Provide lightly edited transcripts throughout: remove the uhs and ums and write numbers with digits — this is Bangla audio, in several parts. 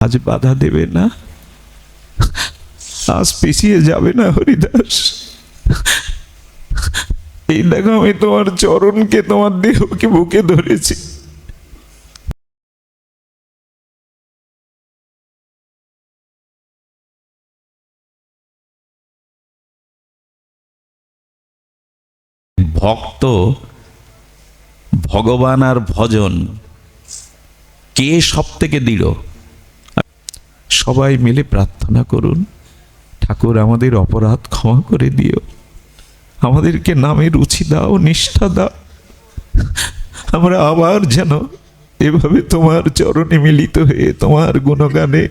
আজ বাধা দেবে না, আজ পিছিয়ে যাবে না হরিদাস। এই দেখো আমি তোমার চরণকে, তোমার দেহকে বুকে ধরেছি। ভক্ত, ভগবান আর ভজন কে সব থেকে দৃঢ়? সবাই মিলে প্রার্থনা করুন, ঠাকুর আমাদের অপরাধ ক্ষমা করে দিও, আমাদেরকে নামে রুচি দাও, নিষ্ঠা দাও, আমরা আবার যেন এভাবে তোমার চরণে মিলিত হয়ে তোমার গুণগানে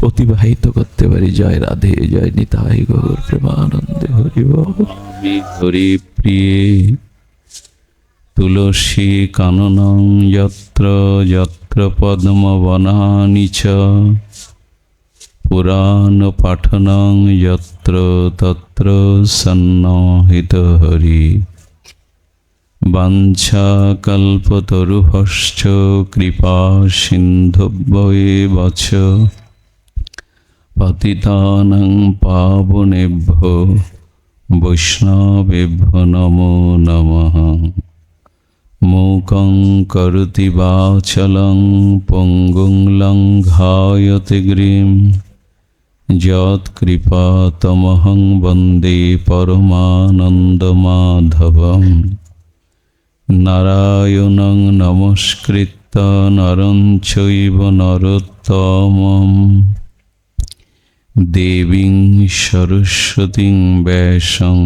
অতিবাহিত করতে পারি। জয় রাধে, জয় নিতাই গৌর প্রেমানন্দে হরি বল। হরি প্রিয়ে তুলসী কাননং যত্র যত্র পদ্মবনানি চ পুরাণ পাঠনং যত্র তত্র সন্নিহিত হরি। বাঞ্ছা কল্পতরুভশ্চ কৃপা সিন্ধুভ্যেব চ পতিতানাং পাবনেভ্যো বৈষ্ণবেভ্যো নমো নমঃ। মূকং করোতি বাচালং পঙ্গুং লঙ্ঘায়তে গিরিম যৎকৃপাতমহং বন্দে পরমানন্দমাধবম। নারায়ণং নমস্কৃত্য নরং চৈব নরোত্তমম দেবীং সরস্বতীং ব্যাসং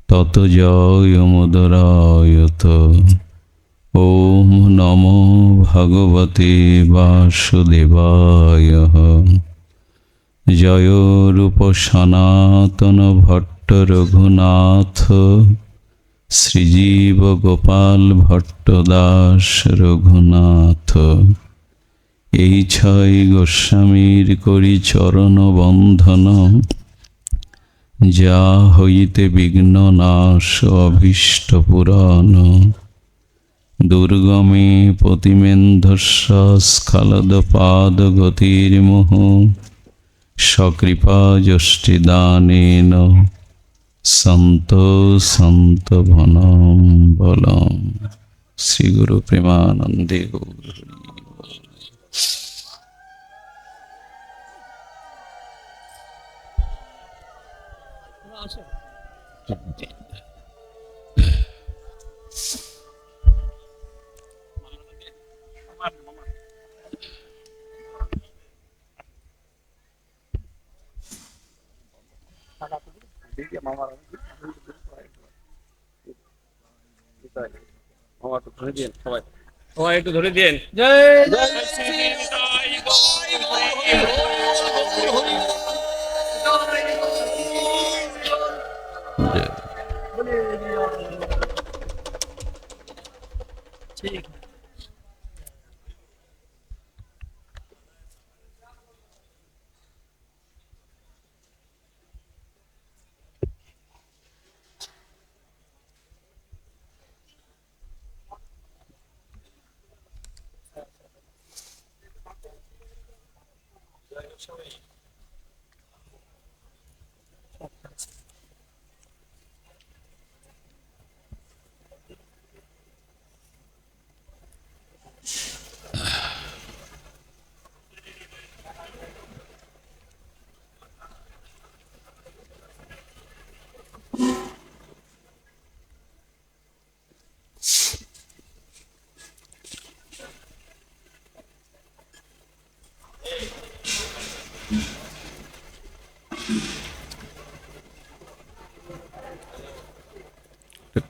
ততো জয়মুদরায়ত। ওম নমো ভগবতে বাসুদেবায়। জয় রূপ সনাতন ভট্ট রঘুনাথ, শ্রীজীব গোপাল ভট্ট দাস রঘুনাথ। এই ছয় গোস্বামীর করি চরণ বন্ধন, যা হইতে বিঘ্ন নাশ অভীষ্ট পুরাণ। দুর্গমে পতিমেন্ধস্য স্খলদ পাদ গতির্মুহ সকৃপা যষ্টিদানেন সন্ত সন্ত ভনম বলম। শ্রী গুরু প্রেমানন্দে গৌর হরি। সবাই একটু ধরে দিন। জয় জয় ঠিক।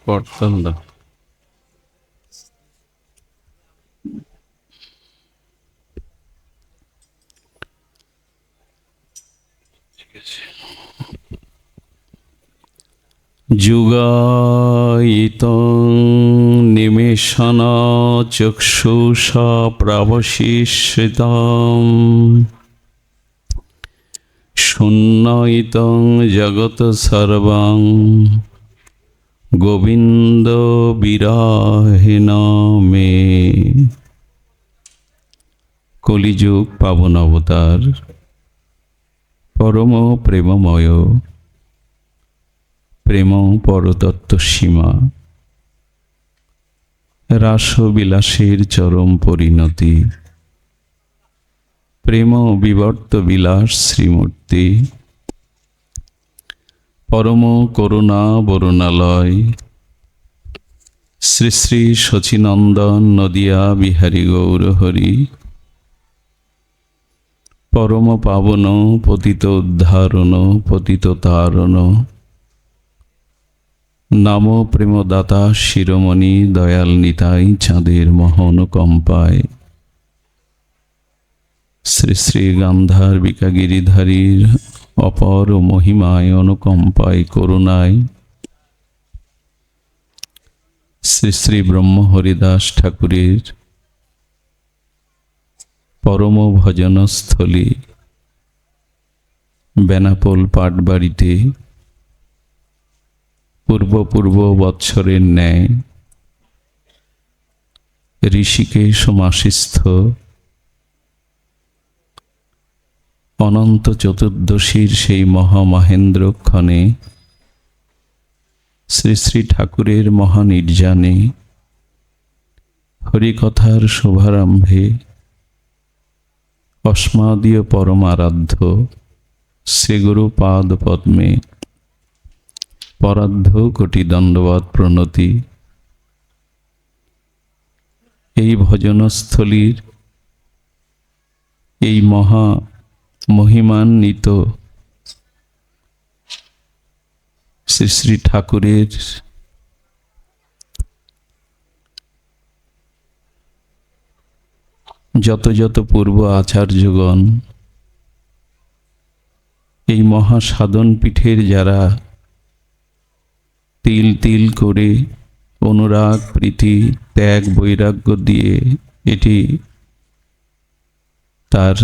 করতাম না। যুগায়িতং নিমেষণ চক্ষুষা প্রাবশিষ্যতাম শূন্যয়িতং জগৎ সর্বং গোবিন্দ বিরাহিণ মে। কলিযুগ পাবন অবতার, পরম প্রেমময়, প্রেম পরতত্ত্ব সীমা, রাসবিলাসের চরম পরিণতি, প্রেম বিবর্ত বিলাস শ্রীমূর্তি, পরম করুণা বরুণালয়, শ্রী শ্রী শচীনন্দন নদিয়া বিহারী গৌরহরি, পরম পাবন পতিত উদ্ধারণ পতিত তারণ, নাম প্রেমদাতা শিরোমণি দয়াল নিতাই চাঁদের মহানুকম্পায়, শ্রী শ্রী গান্ধার্বিকা গিরিধারীর অপর মহিমায় অনুকম্পায় করুণায়, শ্রী শ্রী ব্রহ্ম হরিদাস ঠাকুরের পরম ভজনস্থলী বেনাপোল পাটবাড়িতে পূর্ব বৎসরের ন্যায় ঋষিকেশ মাসিস্থ অনন্ত চতুর্দশীর সেই মহামহেন্দ্রক্ষণে শ্রী শ্রী ঠাকুরের মহানির্জানে হরিকথার শুভারম্ভে অস্মাদীয় পরমারাধ্য শ্রীগুরু পাদ পদ্মে পরাধ্য কোটি দণ্ডবৎ প্রণতি। এই ভজনস্থলীর এই মহা মহিমান্বিত শ্রী শ্রী ঠাকুরের যত যত পূর্ব আচার্যগণ এই মহা সাধন পীঠের যারা তিল তিল করে অনুরাগ প্রীতি ত্যাগ বৈরাগ্য দিয়ে এটি তার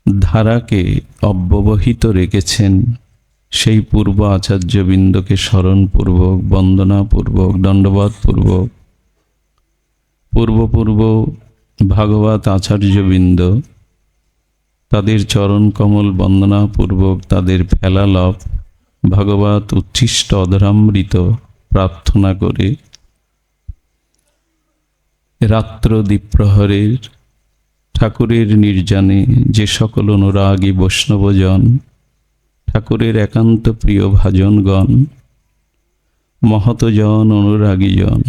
ধারাকে অব্যবহিত রেখেছেন, সেই পূর্ব আচার্যবৃন্দকে স্মরণপূর্বক বন্দনাপূর্বক দণ্ডবাদপূর্বক পূর্ব ভাগবত আচার্যবৃন্দ তাদের চরণ কমল বন্দনাপূর্বক তাদের ফেলালভ ভাগবত উচ্ছিষ্ট অধরামৃত প্রার্থনা করে রাত্র দ্বীপ্রহরের ঠাকুরের নির্জানে যে সকল অনুরাগী বৈষ্ণবজন ঠাকুরের একান্ত প্রিয় ভাজনগণ মহতজন অনুরাগীজন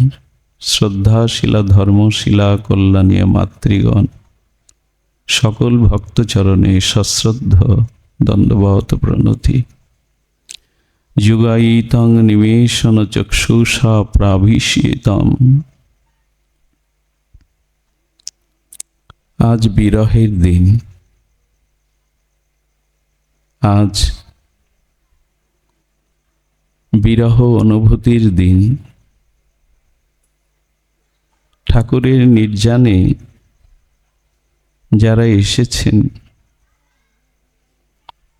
শ্রদ্ধাশীলা ধর্মশীলা কল্যাণীয় মাতৃগণ সকল ভক্তচরণে সশ্রদ্ধ দণ্ডবত প্রণতি। যুগায়িতং নিমেষণ চক্ষুষা প্রাভিষিতম। আজ বিরহের দিন, আজ বিরহ অনুভূতির দিন। ঠাকুরের নির্জানে যারা এসেছেন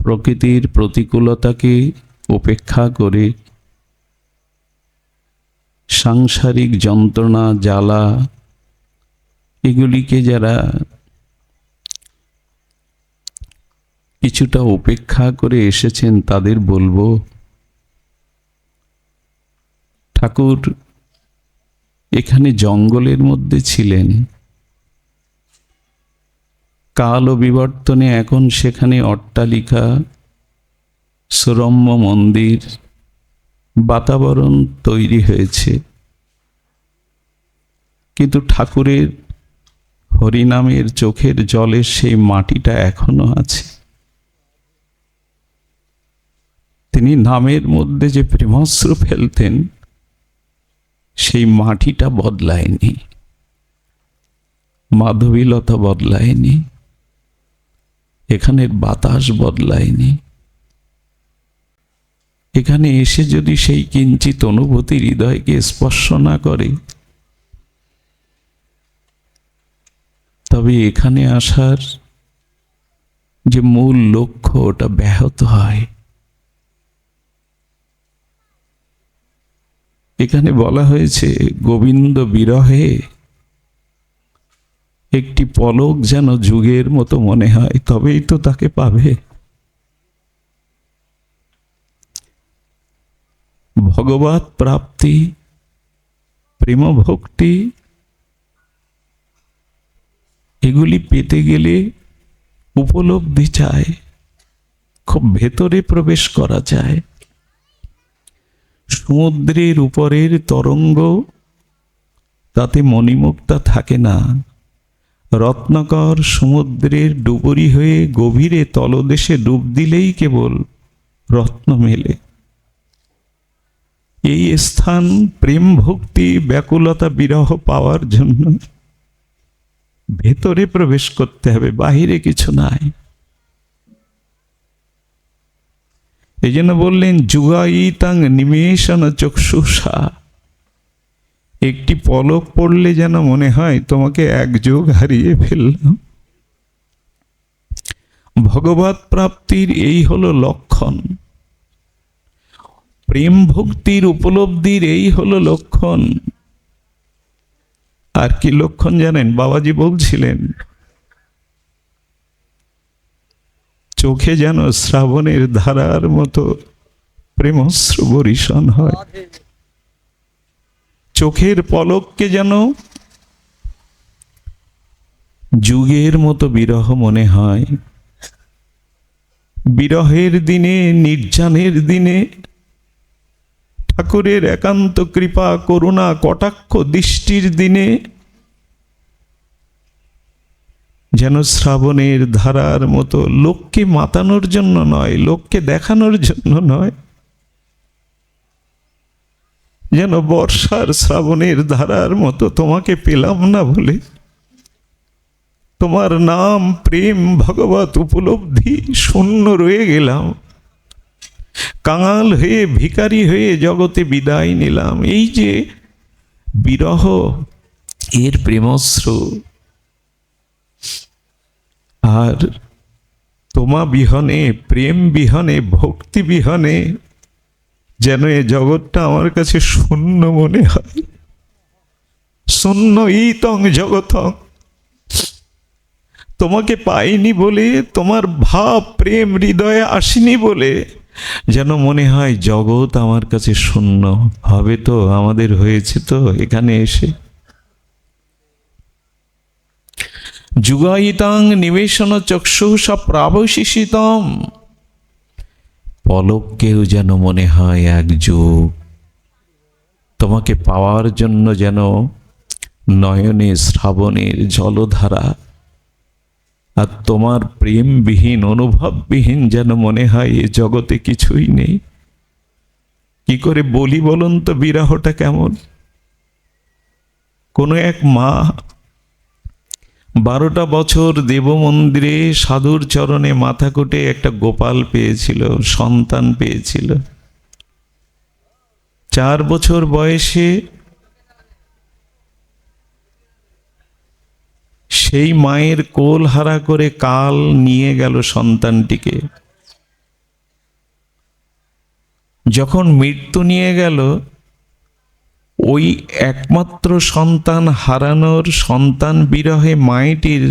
প্রকৃতির প্রতিকূলতাকে উপেক্ষা করে সাংসারিক যন্ত্রণা জ্বালা এগুলিকে যারা কিছুটা উপেক্ষা করে এসেছেন তাদের বলবো ঠাকুর এখানে জঙ্গলের মধ্যে ছিলেন, কাল ও বিবর্তনে এখন সেখানে অট্টালিকা সুরম্য মন্দির বাতাবরণ তৈরি হয়েছে, কিন্তু ঠাকুরের হরিনামের চোখের জলের সেই মাটিটা এখনো আছে। তিনি নামের মধ্যে যে প্রেমাশ্রু ফেলতেন সেই মাটিটা বদলায়নি, মাধবীলতা বদলায়নি, এখানের বাতাস বদলায়নি। এখানে এসে যদি সেই কিঞ্চিত অনুভূতি হৃদয়কে স্পর্শ না করে তবে এখানে আসার যে মূল লক্ষ্য ওটা ব্যাহত হয়। এখানে বলা হয়েছে গোবিন্দ বিরহে একটি পলক যেন যুগের মতো মনে হয়, তবেই তো তাকে পাবে। ভগবৎ প্রাপ্তি, প্রেম ভক্তি, এগুলি পেতে গেলে উপলব্ধি চায়, খুব ভেতরে প্রবেশ করা যায়। সমুদ্রের উপরের তরঙ্গ, তাতে মণিমুক্তা থাকে না। রত্নাকর সমুদ্রের ডুবুরি হয়ে গভীরে তলদেশে ডুব দিলেই কেবল রত্ন মেলে। এই স্থান প্রেম ভক্তি ব্যাকুলতা বিরহ পাওয়ার জন্য ভেতরে প্রবেশ করতে হবে, বাহিরে কিছু নাই। এই জন্য বললেন যুগায়িতাং নিমেষণ চক্ষুষা, একটি পলক পড়লে যেন মনে হয় তোমাকে এক যুগ হারিয়ে ফেললাম। ভগবৎ প্রাপ্তির এই হলো লক্ষণ, প্রেম ভক্তির উপলব্ধির এই হলো লক্ষণ। আর কি লক্ষণ জানেন? বাবাজি বলছিলেন চোখে যেন শ্রাবণের ধারার মতো প্রেমশ্রু বরিশন হয়, চোখের পলককে যেন যুগের মতো বিরহ মনে হয়। বিরহের দিনে, নির্জানের দিনে ঠাকুরের একান্ত কৃপা করুণা কটাক্ষ দৃষ্টির দিনে যেন শ্রাবণের ধারার মতো, লোককে মাতানোর জন্য নয়, লোককে দেখানোর জন্য নয়, যেন বর্ষার শ্রাবণের ধারার মতো তোমাকে পেলাম না বলে, তোমার নাম প্রেম ভগবত উপলব্ধি শূন্য রয়ে গেলাম, কাঙাল হয়ে ভিখারি হয়ে জগতে বিদায় নিলাম। এই যে বিরহ, এর প্রেমশ্রু। আর তোমা বিহনে, প্রেম বিহনে, ভক্তি বিহনে যেন এ জগৎটা আমার কাছে শূন্য মনে হয়। শূন্য ইতং জগতং, তোমাকে পাইনি বলে, তোমার ভাব প্রেম হৃদয়ে আসেনি বলে যেন মনে হয় জগৎ আমার কাছে শূন্য। হবে তো, আমাদের হয়েছে তো এখানে এসে। যুগায়িতাং নিবেশন চক্ষুষা প্রাবশিষিতম, পলককেও যেন মনে হয় এক যুগ। তোমাকে পাওয়ার জন্য যেন নয়নে শ্রাবণের জলধারা, আর তোমার প্রেমবিহীন অনুভববিহীন যেন মনে হয় এ জগতে কিছুই নেই। কি করে বলি বলুন তো বিরহটা কেমন? কোনো এক মা 12টা বছর দেব মন্দিরে সাধুর চরণে মাথা কুটে একটা গোপাল পেয়েছিল, সন্তান পেয়েছিল। 4 বছর বয়সে সেই মায়ের কোল হারা করে কাল নিয়ে গেল সন্তানটিকে। যখন মৃত্যু নিয়ে গেল, ওই একমাত্র সন্তান হারানোর সন্তান বিরহে মায়েটির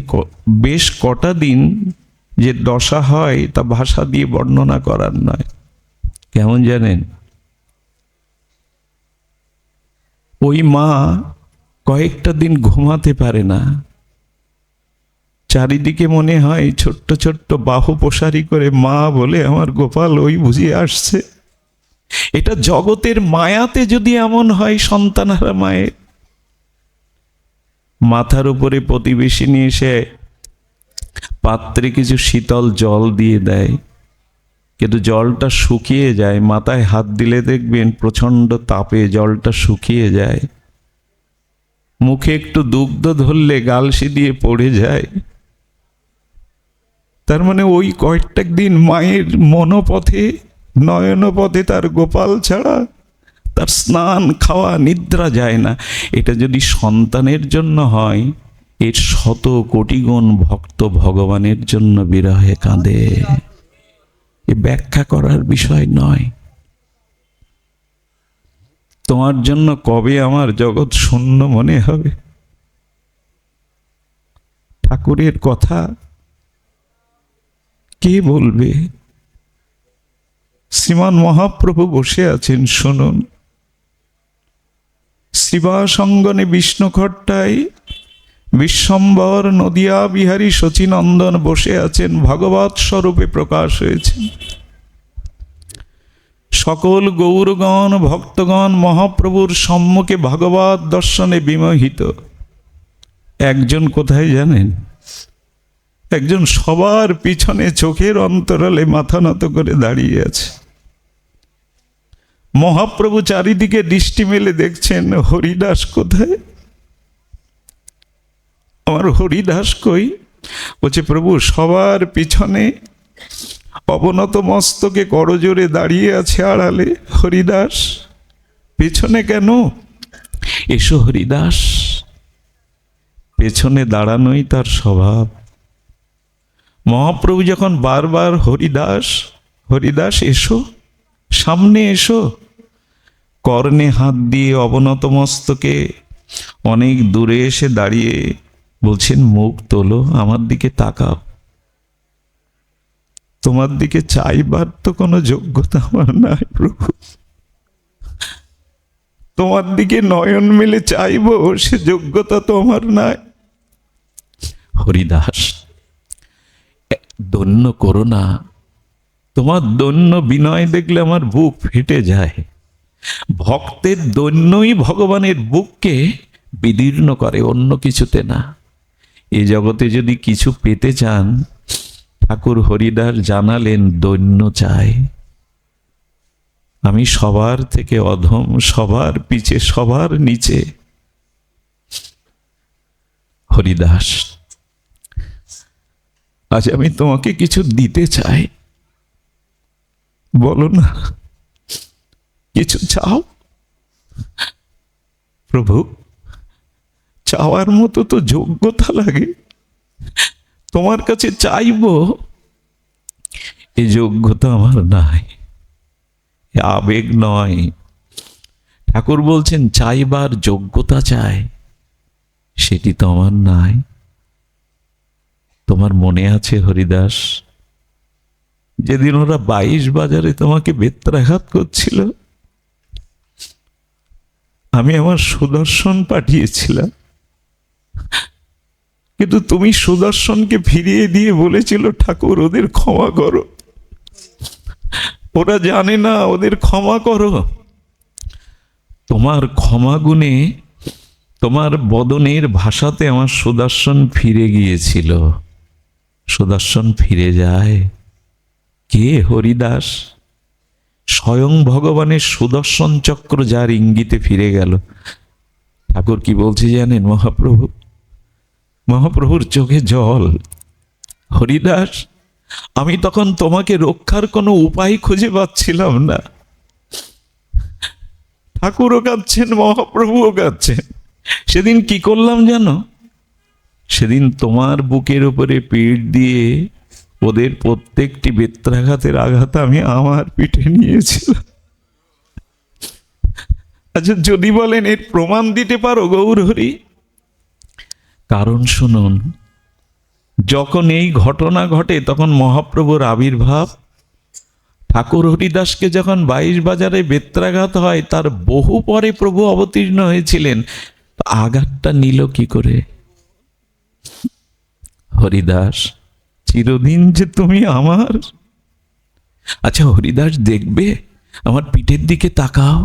বেশ কটা দিন যে দশা হয় তা ভাষা দিয়ে বর্ণনা করার নয়। কেমন জানেন? ওই মা কয়েকটা দিন ঘুমাতে পারে না, চারিদিকে মনে হয় ছোট্ট ছোট্ট বাহু প্রসারী করে মা বলে আমার গোপাল ওই বুঝিয়ে আসছে। এটা জগতের মায়াতে যদি এমন হয় সন্তানহারা মায়ের। মাথার উপরে প্রতিবেশিনী এসে পাত্রে কিছু শীতল জল দিয়ে দেয়, কিন্তু জলটা শুকিয়ে যায়। মাথায় হাত দিলে দেখবেন প্রচণ্ড তাপে জলটা শুকিয়ে যায়। মুখে একটু দুগ্ধ ধরলে গালসি দিয়ে পড়ে যায়। তার মানে ওই কয়েকটা দিন মায়ের মনোপথে, নয়নপথে তার গোপাল ছাড়া তার স্নান খাওয়া নিদ্রা যায় না। এটা যদি সন্তানের জন্য হয়, এর 100 কোটি গুণ ভক্ত ভগবানের জন্য বিরহে কাঁদে। এ ব্যাখ্যা করার বিষয় নয়। তোমার জন্য কবে আমার জগৎ শূন্য মনে হবে? ঠাকুরের কথা কে বলবে? শ্রীমান মহাপ্রভু বসে আছেন, শুনুন। শ্রীবাসঙ্গনে বিষ্ণুখট্টায় বিশ্বম্বর নদিয়া বিহারী শচীনন্দন বসে আছেন, ভগবৎ স্বরূপে প্রকাশ হয়েছেন। সকল গৌরগণ ভক্তগণ মহাপ্রভুর সম্মুখে ভগবৎ দর্শনে বিমোহিত। একজন কোথায় জানেন? একজন সবার পিছনে চোখের অন্তরালে মাথা নত করে দাঁড়িয়ে আছে। মহাপ্রভু চারিদিকে দৃষ্টি মেলে দেখছেন, হরিদাস কোথায়? আমার হরিদাস কই? বলছে, প্রভু সবার পিছনে অবনত মস্তকে করজোরে দাঁড়িয়ে আছে আড়ালে। হরিদাস পেছনে কেন? এসো হরিদাস। পেছনে দাঁড়ানোই তার স্বভাব। মহাপ্রভু যখন বারবার হরিদাস হরিদাস এসো, সামনে এসো, কর্ণে হাত দিয়ে অবনত মস্তকে অনেক দূরে এসে দাঁড়িয়ে বলছেন, মুখ তোলো, আমার দিকে তাকাও। তোমার দিকে চাইবার তো কোনো যোগ্যতা আমার নাই প্রভু। তোমার দিকে নয়ন মেলে চাইবো সে যোগ্যতা তো আমার নাই। হরিদাস, দৈন্য করো না। তোমার দৈন্য বিনয় দেখলে আমার বুক ফেটে যায়। ভক্তের দৈন্যই ভগবানের বুককে বিদীর্ণ করে, অন্য কিছুতে না। এই জগতে যদি কিছু পেতে চান, ঠাকুর হরিদাস জানালেন, দৈন্য চাই। আমি সবার থেকে অধম, সবার পিছে, সবার নিচে। হরিদাস, আজ আমি তোমাকে কিছু দিতে চাই, বলো না, কিছু চাও। প্রভু, চাওয়ার মতো তো যোগ্যতা লাগে। তোমার কাছে চাইবো, এই যোগ্যতা আমার নাই, আবেগ নয়। ঠাকুর বলছেন চাইবার যোগ্যতা চাই, সেটি তো আমার নাই। তোমার মনে আছে হরিদাস, যেদিন ওরা 22 বাজারে তোমাকে বেত্রাঘাত করছিল, আমি আমার সুদর্শন পাঠিয়েছিলাম, কিন্তু তুমি সুদর্শনকে ফিরিয়ে দিয়ে বলেছিল, ঠাকুর ওদের ক্ষমা করো, ওরা জানে না, ওদের ক্ষমা করো। তোমার ক্ষমা গুণে, তোমার বদনের ভাষাতে আমার সুদর্শন ফিরে গিয়েছিল। সুদর্শন ফিরে যায় কে? হরিদাস। স্বয়ং ভগবানের সুদর্শন চক্র যার ইঙ্গিতে ফিরে গেল। ঠাকুর কি বলছে জানেন? মহাপ্রভু, মহাপ্রভুর চোখে জল। হরিদাস, আমি তখন তোমাকে রক্ষার কোনো উপায় খুঁজে পাচ্ছিলাম না। ঠাকুরও কাঁদছেন, মহাপ্রভুও কাঁদছেন। সেদিন কি করলাম জানো? সেদিন তোমার বুকের উপরে পিঠ দিয়ে ওদের প্রত্যেকটি বেত্রাঘাতের আঘাত আমি আমার পিঠে নিয়েছিলাম। আচ্ছা, যদি বলেন এর প্রমাণ দিতে পারো গৌরহরি? কারণ শুনুন, যখন এই ঘটনা ঘটে তখন মহাপ্রভুর আবির্ভাব। ঠাকুর হরিদাসকে যখন 22 বাজারে বেত্রাঘাত হয়, তার বহু পরে প্রভু অবতীর্ণ হয়েছিলেন। আঘাতটা নিল কি করে? হরিদাস, চিরদিন যে তুমি আমার। আচ্ছা হরিদাস, দেখবে আমার পিঠের দিকে তাকাও।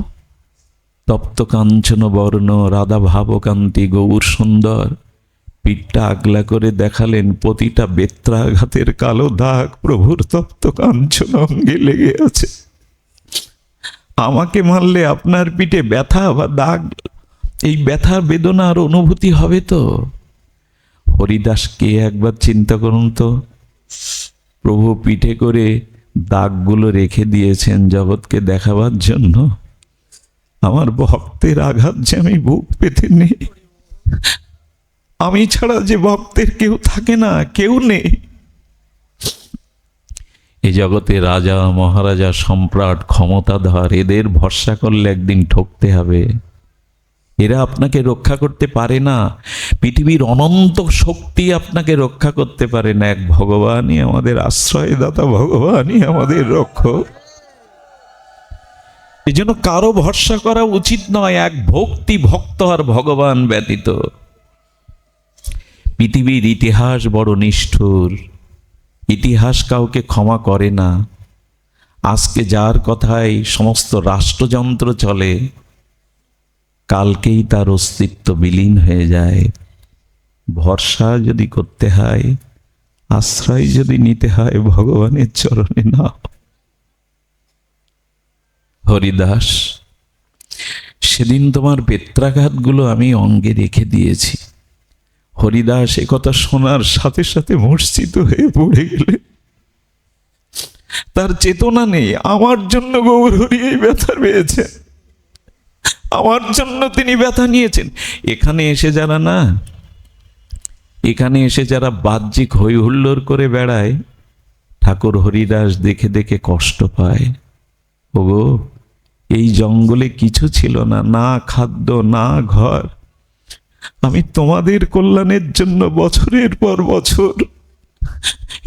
তপ্ত কাঞ্চন বর্ণ, রাধা ভাবকান্তি, গৌর সুন্দর। পিঠটা আগলা করে দেখালেন, প্রতিটা বেত্রাঘাতের কালো দাগ প্রভুর তপ্ত কাঞ্চন অঙ্গে লেগে আছে। আমাকে মারলে আপনার পিঠে ব্যথা বা দাগ, এই ব্যথা বেদনার অনুভূতি হবে তো? হরিদাসকে একবার চিন্তা করুন তো, প্রভু পিঠে করে দাগগুলো রেখে দিয়েছেন জগৎকে দেখাবার জন্য। আমার ভক্তের আঘাত যে আমি বুক পেতে নেই, আমি ছাড়া যে ভক্তের কেউ থাকে না, কেউ নেই। এ জগতে রাজা মহারাজা সম্রাট ক্ষমতাধর, এদের ভরসা করলে একদিন ঠকতে হবে। এরা আপনাকে রক্ষা করতে পারে না, পৃথিবীর অনন্ত শক্তি আপনাকে রক্ষা করতে পারে না। এক ভগবানই আমাদের আশ্রয়দাতা, ভগবানই আমাদের রক্ষক। এই জন্য কারো ভরসা করা উচিত নয়, এক ভক্তি ভক্ত আর ভগবান ব্যতীত। পৃথিবীর ইতিহাস বড় নিষ্ঠুর, ইতিহাস কাউকে ক্ষমা করে না। আজকে যার কথায় সমস্ত রাষ্ট্রযন্ত্র চলে, কালকেই তার অস্তিত্ব বিলীন হয়ে যায়। ভরসা যদি করতে হয়, আশ্রয় যদি নিতে হয়, ভগবানের চরণে নাও। হরিদাস, সেদিন তোমার বেত্রাঘাতগুলো আমি অঙ্গে রেখে দিয়েছি। হরিদাস এ কথা শোনার সাথে সাথে মূর্ছিত হয়ে পড়ে গেলে, তার চেতনা নেই। আমার জন্য গৌর হরি এই ব্যথা পেয়েছেন, আমার জন্য তিনি ব্যথা নিয়েছেন। এখানে এসে যারা বাহ্যিক হই হুল্লোড় করে বেড়ায়, ঠাকুর হরিদাস দেখে দেখে কষ্ট পায়। ওগো, এই জঙ্গলে কিছু ছিল না, না খাদ্য, না ঘর। আমি তোমাদের কল্যাণের জন্য বছরের পর বছর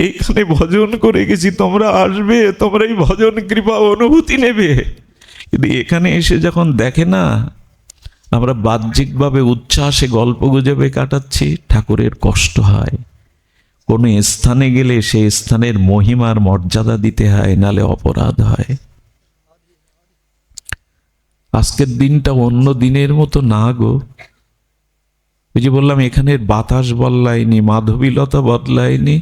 এখানে ভজন করে গেছি। তোমরা আসবে, তোমরা এই ভজন কৃপা অনুভূতি নেবে। কিন্তু এখানে এসে যখন দেখে না আমরা বাহ্যিকভাবে উচ্ছ্বাসে গল্প গুজবে কাটাচ্ছি, ঠাকুরের কষ্ট হয়। কোনো স্থানে গেলে সেই স্থানের মহিমার মর্যাদা দিতে হয়, নালে অপরাধ হয়। আজকের দিনটা অন্য দিনের মতো না গো। ওই যে বললাম, এখানের বাতাস বদলায়নি, মাধবীলতা বদলায়নি,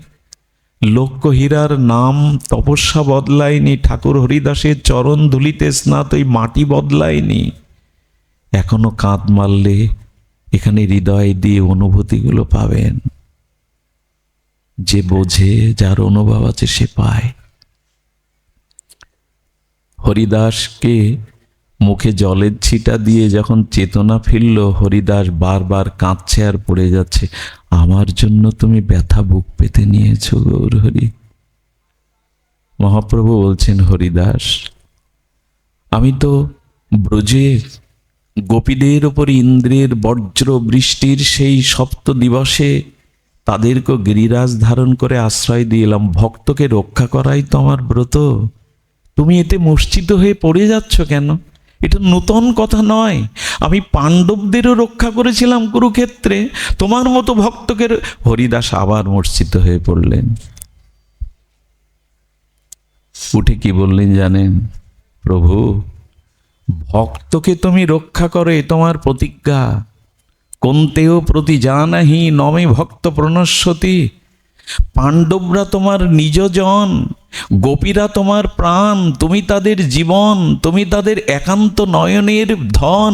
লক্ষ্যহীরার নাম তপস্যা বদলায়নি, ঠাকুর হরিদাসের চরণ ধুলিতে স্নাত ওই মাটি বদলায়নি। এখনো কাঁধ মারলে এখানে হৃদয় দিয়ে অনুভূতিগুলো পাবেন। যে বোঝে, যার অনুভব আছে, সে পায়। হরিদাসকে মুখে জলের ছিটা দিয়ে যখন চেতনা ফিরল, হরিদাস বারবার কাঁদছে আর পড়ে যাচ্ছে। আমার জন্য তুমি ব্যথা বুক পেতে নিয়েছ গৌর হরি। মহাপ্রভু বলছেন, হরিদাস, আমি তো ব্রজে গোপীদের উপর ইন্দ্রের বজ্র বৃষ্টির সেই সপ্ত দিবসে তাদেরকে গিরিরাজ ধারণ করে আশ্রয় দিলাম। ভক্তকে রক্ষা করাই তো আমার ব্রত। তুমি এতে মূর্ছিত হয়ে পড়ে যাচ্ছ কেন? এটা নূতন কথা নয়। আমি পাণ্ডবদেরও রক্ষা করেছিলাম কুরুক্ষেত্রে, তোমার মতো ভক্তকে। হরিদাস আবার মূর্ছিত হয়ে পড়লেন। উঠে কি বললেন জানেন? প্রভু, ভক্তকে তুমি রক্ষা করো, এ তোমার প্রতিজ্ঞা। কোন্তেও প্রতি জানাহি নমে ভক্ত প্রণশ্যতি। পাণ্ডবরা তোমার নিজজন, গোপীরা তোমার প্রাণ, তুমি তাদের জীবন, তুমি তাদের একান্ত নয়নের ধন।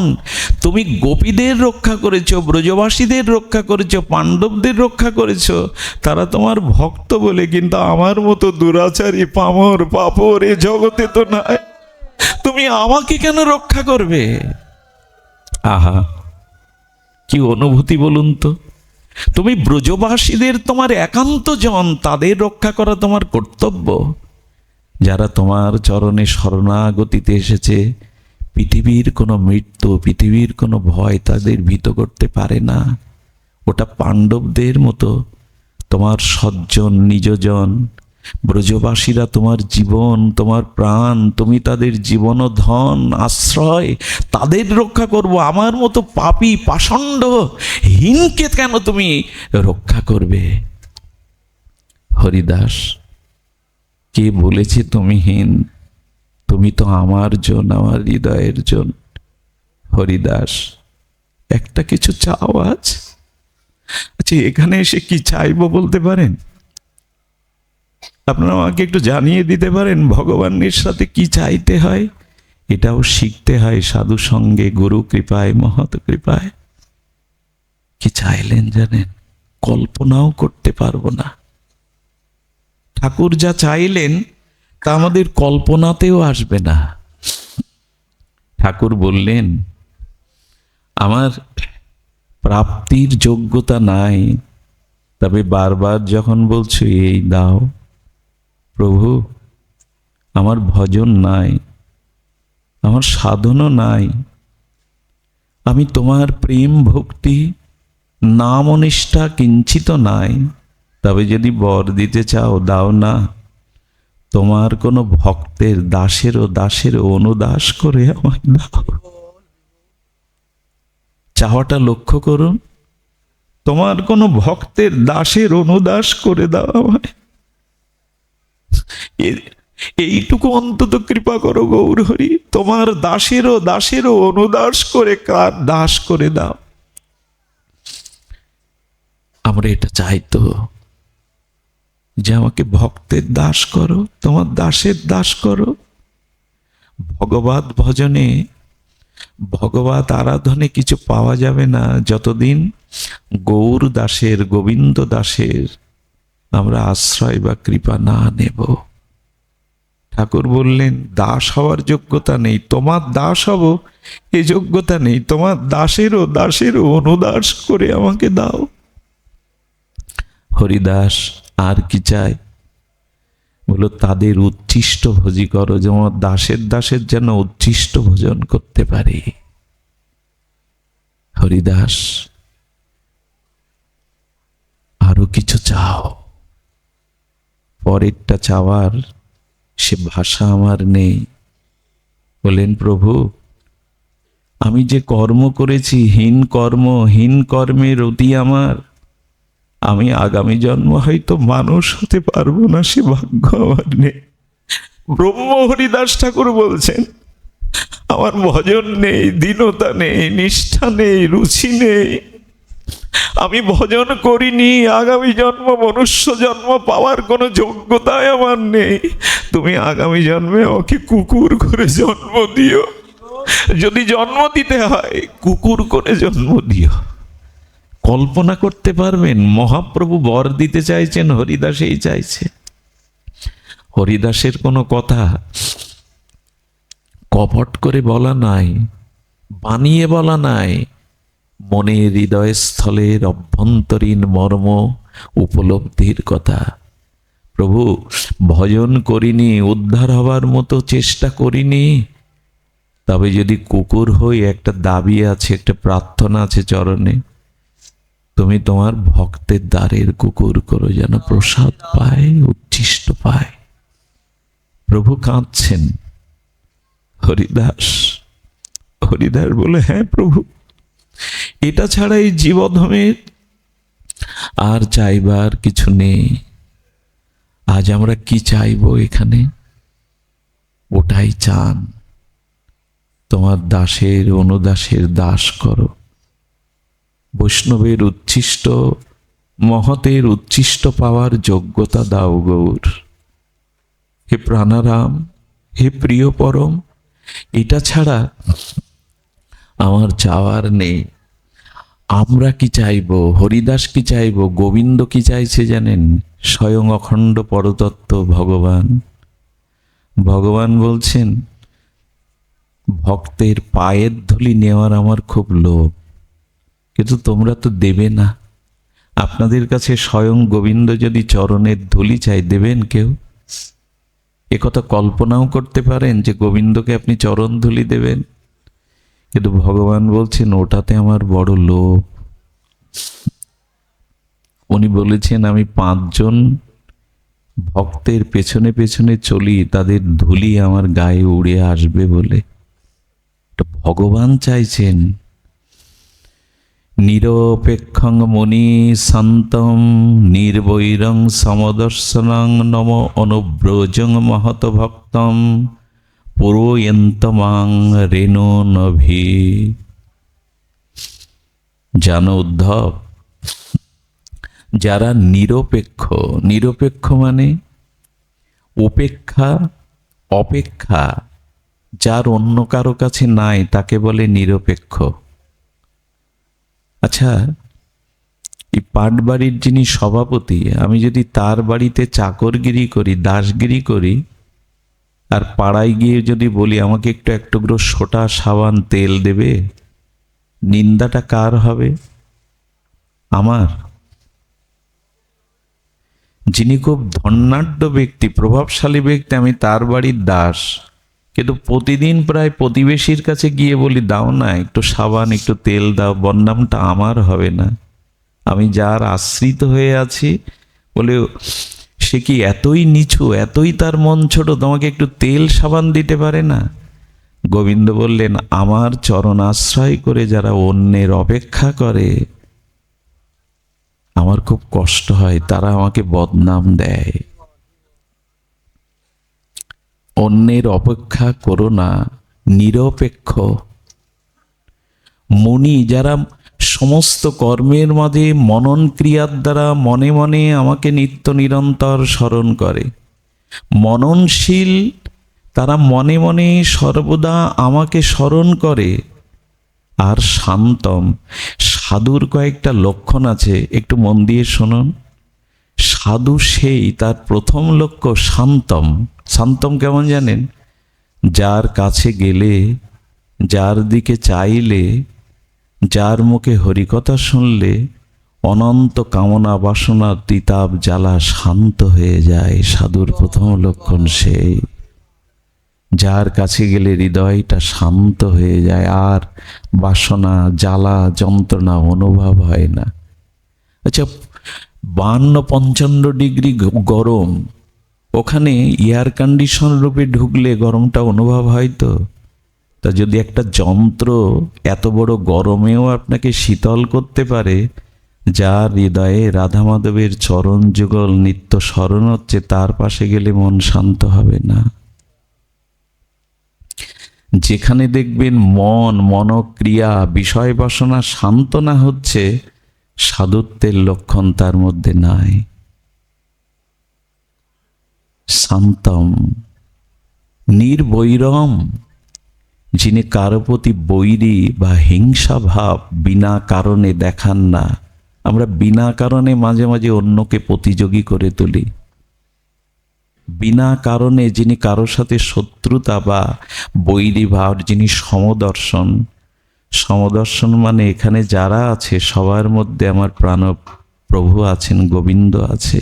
তুমি গোপীদের রক্ষা করেছো, ব্রজবাসীদের রক্ষা করেছো, পাণ্ডবদের রক্ষা করেছো, তারা তোমার ভক্ত বলে। কিন্তু আমার মতো দুরাচারী পামর পাপর এ জগতে তো নাই। তুমি আমাকে কেন রক্ষা করবে? আহা, কি অনুভূতি বলুন তো। তুমি ব্রজবাসীদের তোমার একান্ত জন, তাদের রক্ষা করা তোমার কর্তব্য। যারা তোমার চরণে শরণাগতিতে এসেছে, পৃথিবীর কোনো মৃত্যু, পৃথিবীর কোনো ভয় তাদের ভীত করতে পারে না। ওটা পাণ্ডবদের মতো তোমার সজ্জন, নিজজন। ব্রজবাসীরা তোমার জীবন, তোমার প্রাণ, তুমি তাদের জীবন ও ধন, আশ্রয়। তাদের রক্ষা করব। আমার মতো পাপী পাষণ্ড হীনকে কেন তুমি রক্ষা করবে? হরিদাস, কে বলেছে তুমি হীন? তুমি তো আমার জন, আমার হৃদয়ের জন। হরিদাস, একটা কিছু চাও আজ? আচ্ছা, এখানে এসে কি চাইবো বলতে পারেন? আপনারা আমাকে একটু জানিয়ে দিতে পারেন ভগবানের সাথে কি চাইতে হয়? এটাও শিখতে হয় সাধু সঙ্গে, গুরু কৃপায়, মহৎ কৃপায়। কি চাইলেন জানেন? কল্পনাও করতে পারবো না। ঠাকুর যা চাইলেন তা আমাদের কল্পনাতেও আসবে না। ঠাকুর বললেন, আমার প্রাপ্তির যোগ্যতা নাই, তবে বারবার যখন বলছো এই দাও, প্রভু আমার ভজন নাই, আমার সাধনও নাই, আমি তোমার প্রেম ভক্তি নাম অনিষ্ঠা কিঞ্চিত নাই, তবে যদি বর দিতে চাও দাও না, তোমার কোনো ভক্তের দাসের অনুদাস করে আমায় দাও। চাওয়াটা লক্ষ্য করুন, তোমার কোনো ভক্তের দাসের অনুদাস করে দাও আমায়। এইটুকু অন্তত কৃপা করো গৌর হরি, তোমার দাসেরও অনুদাস করে কার দাস করে দাও। আমরা এটা চাইতো যে আমাকে ভক্তের দাস করো, তোমার দাসের দাস করো। ভগবত ভজনে, ভগবত আরাধনে কিছু পাওয়া যাবে না যতদিন গৌর দাসের, গোবিন্দ দাসের আমরা আশ্রয় বা কৃপা না নেব। ঠাকুর বললেন, দাস হওয়ার যোগ্যতা নেই, তোমার দাস হব এ যোগ্যতা নেই, তোমার দাসেরও অনুদাস করে আমাকে দাও। হরিদাস আর কি চায়? বলো, তাদের উচ্ছিষ্ট ভোজি করো, যেমন দাসের যেন উচ্ছিষ্ট ভোজন করতে পারে। হরিদাস আরো কিছু চাও। পরেরটা চাওয়ার সে ভাষা আমার নেই। বলেন, প্রভু আমি যে কর্ম করেছি, হীন কর্মের অতি আমার, আমি আগামী জন্ম হয়তো মানুষ হতে পারবো না, সে ভাগ্য আমার নেই। ব্রহ্ম হরিদাস ঠাকুর বলছেন, আমার ভজন নেই, দীনতা নেই, নিষ্ঠা নেই, রুচি নেই, আমি ভজন করিনি, আগামী জন্ম মনুষ্য জন্ম পাওয়ার কোনো যোগ্যতাই আমার নেই। তুমি আগামী জন্মে আমাকে কুকুর করে জন্ম দিও, যদি জন্ম দিতে হয় কুকুর করে জন্ম দিও। কল্পনা করতে পারবেন, মহাপ্রভু বর দিতে চাইছেন, হরিদাস এই চাইছে। হরিদাসের কোনো কথা কপট করে বলা নাই, বানিয়ে বলা নাই, মনের হৃদয়স্থলের অভ্যন্তরীণ মর্ম উপলব্ধির কথা। প্রভু ভজন করিনি, উদ্ধার হবার মতো চেষ্টা করিনি, তবে যদি কুকুর হই একটা দাবি আছে, একটা প্রার্থনা আছে চরণে, তুমি তোমার ভক্তের দ্বারের কুকুর করো, যেন প্রসাদ পায়, উচ্ছিষ্ট পায়। প্রভু কাঁদছেন। হরিদাস বলে, হ্যাঁ প্রভু, এটা ছাড়া এই জীবধমের আর চাইবার কিছু নেই। আজ আমরা কি চাইবো এখানে? ওটাই চান, তোমার দাসের অনুদাসের দাস করো, বৈষ্ণবের উচ্ছিষ্ট, মহতের উচ্ছিষ্ট পাওয়ার যোগ্যতা দাও গৌর। হে প্রাণারাম, হে প্রিয় পরম, এটা ছাড়া আমার চাওয়ার নেই। আমরা কি চাইবো? হরিদাস কি চাইবো? গোবিন্দ কি চাইছে জানেন? স্বয়ং অখণ্ড পরতত্ত্ব ভগবান বলছেন, ভক্তের পায়ের ধুলি নেওয়ার আমার খুব লোভ, কিন্তু তোমরা তো দেবে না। আপনাদের কাছে স্বয়ং গোবিন্দ যদি চরণের ধুলি চাই, দেবেন কেউ? একথা কল্পনাও করতে পারেন যে গোবিন্দকে আপনি চরণ ধুলি দেবেন? কিন্তু ভগবান বলছেন, ওটাতে আমার বড় লোভ। উনি বলেছেন, আমি 5 জন ভক্তের পেছনে পেছনে চলি, তাদের ধুলি আমার গায়ে উড়ে আসবে বলে। ভগবান চাইছেন, নিরপেক্ষং মুনি শান্তম নির্বৈরং সমদর্শনং নম অনুব্রজং মহত ভক্তম পুরোয়ন্তমাং রেণু নভি। জানো উদ্ধব, যারা নিরপেক্ষ মানে অপেক্ষা যার অন্য কারো কাছে নাই, তাকে বলে নিরপেক্ষ। আচ্ছা, এই পাটবাড়ির যিনি সভাপতি, আমি যদি তার বাড়িতে চাকরগিরি করি, দাসগিরি করি, আর পাড়ায় গিয়ে যদি বলি আমাকে একটু এক টুকরো সোটা সাবান তেল দেবে, নিন্দাটা কার হবে? আমার। যিনি খুব ধনাঢ্য ব্যক্তি, প্রভাবশালী ব্যক্তি, আমি তার বাড়ির দাস, কিন্তু প্রতিদিন প্রায় প্রতিবেশীর কাছে গিয়ে বলি, দাও না একটু সাবান, একটু তেল দাও, বদনামটা আমার হবে না। আমি যার আশ্রিত হয়ে আছি, বলে সে কি এতই নিচু, এতই তার মন ছোট, তোমাকে একটু তেল সাবান দিতে পারে না? গোবিন্দ বললেন, আমার চরণ আশ্রয় করে যারা অন্যের অপেক্ষা করে, আমার খুব কষ্ট হয়, তারা আমাকে বদনাম দেয়। অন্যের অপেক্ষা করো না, নিরপেক্ষ। মুনি যারা সমস্ত কর্মের মাঝে মনন ক্রিয়ার দ্বারা মনে মনে আমাকে নিত্য নিরন্তর স্মরণ করে, মননশীল, তারা মনে মনে সর্বদা আমাকে স্মরণ করে। আর শান্তম, সাধুর কয়েকটা লক্ষণ আছে, একটু মন দিয়ে শুনুন। সাধু সেই, তার প্রথম লক্ষ্য শান্তম। শান্তম কেমন জানেন? যার কাছে গেলে, যার দিকে চাইলে, যার মুখে হরিকথা শুনলে অনন্ত কামনা বাসনা তিতাব জ্বালা শান্ত হয়ে যায়। সাধুর প্রথম লক্ষণ সেই, যার কাছে গেলে হৃদয়টা শান্ত হয়ে যায়, আর বাসনা জ্বালা যন্ত্রণা অনুভব হয় না। আচ্ছা, 52-55 ডিগ্রি গরম, ওখানে এয়ার কন্ডিশন রূপে ঢুকলে গরমটা অনুভব হয় তো? তা যদি একটা যন্ত্র এত বড় গরমেও আপনাকে শীতল করতে পারে, যার হৃদয়ে রাধা মাধবের চরণ যুগল নিত্য স্মরণ হচ্ছে, তার পাশে গেলে মন শান্ত হবে না। যেখানে দেখবেন মন, মনক্রিয়া, বিষয় বাসনা শান্ত না হচ্ছে, সাধুত্বের লক্ষণ তার মধ্যে নাই। শান্তম নির্বৈরম, যিনি কারো প্রতি বৈরী বা হিংসা ভাব বিনা কারণে দেখান না। আমরা বিনা কারণে মাঝে মাঝে অন্যকে প্রতিযোগী করে তুলি। বিনা কারণে যিনি কারোর সাথে শত্রুতা বা বৈরী ভাব, যিনি সমদর্শন। সমদর্শন মানে এখানে যারা আছে সবার মধ্যে আমার প্রাণ প্রভু আছেন, গোবিন্দ আছে।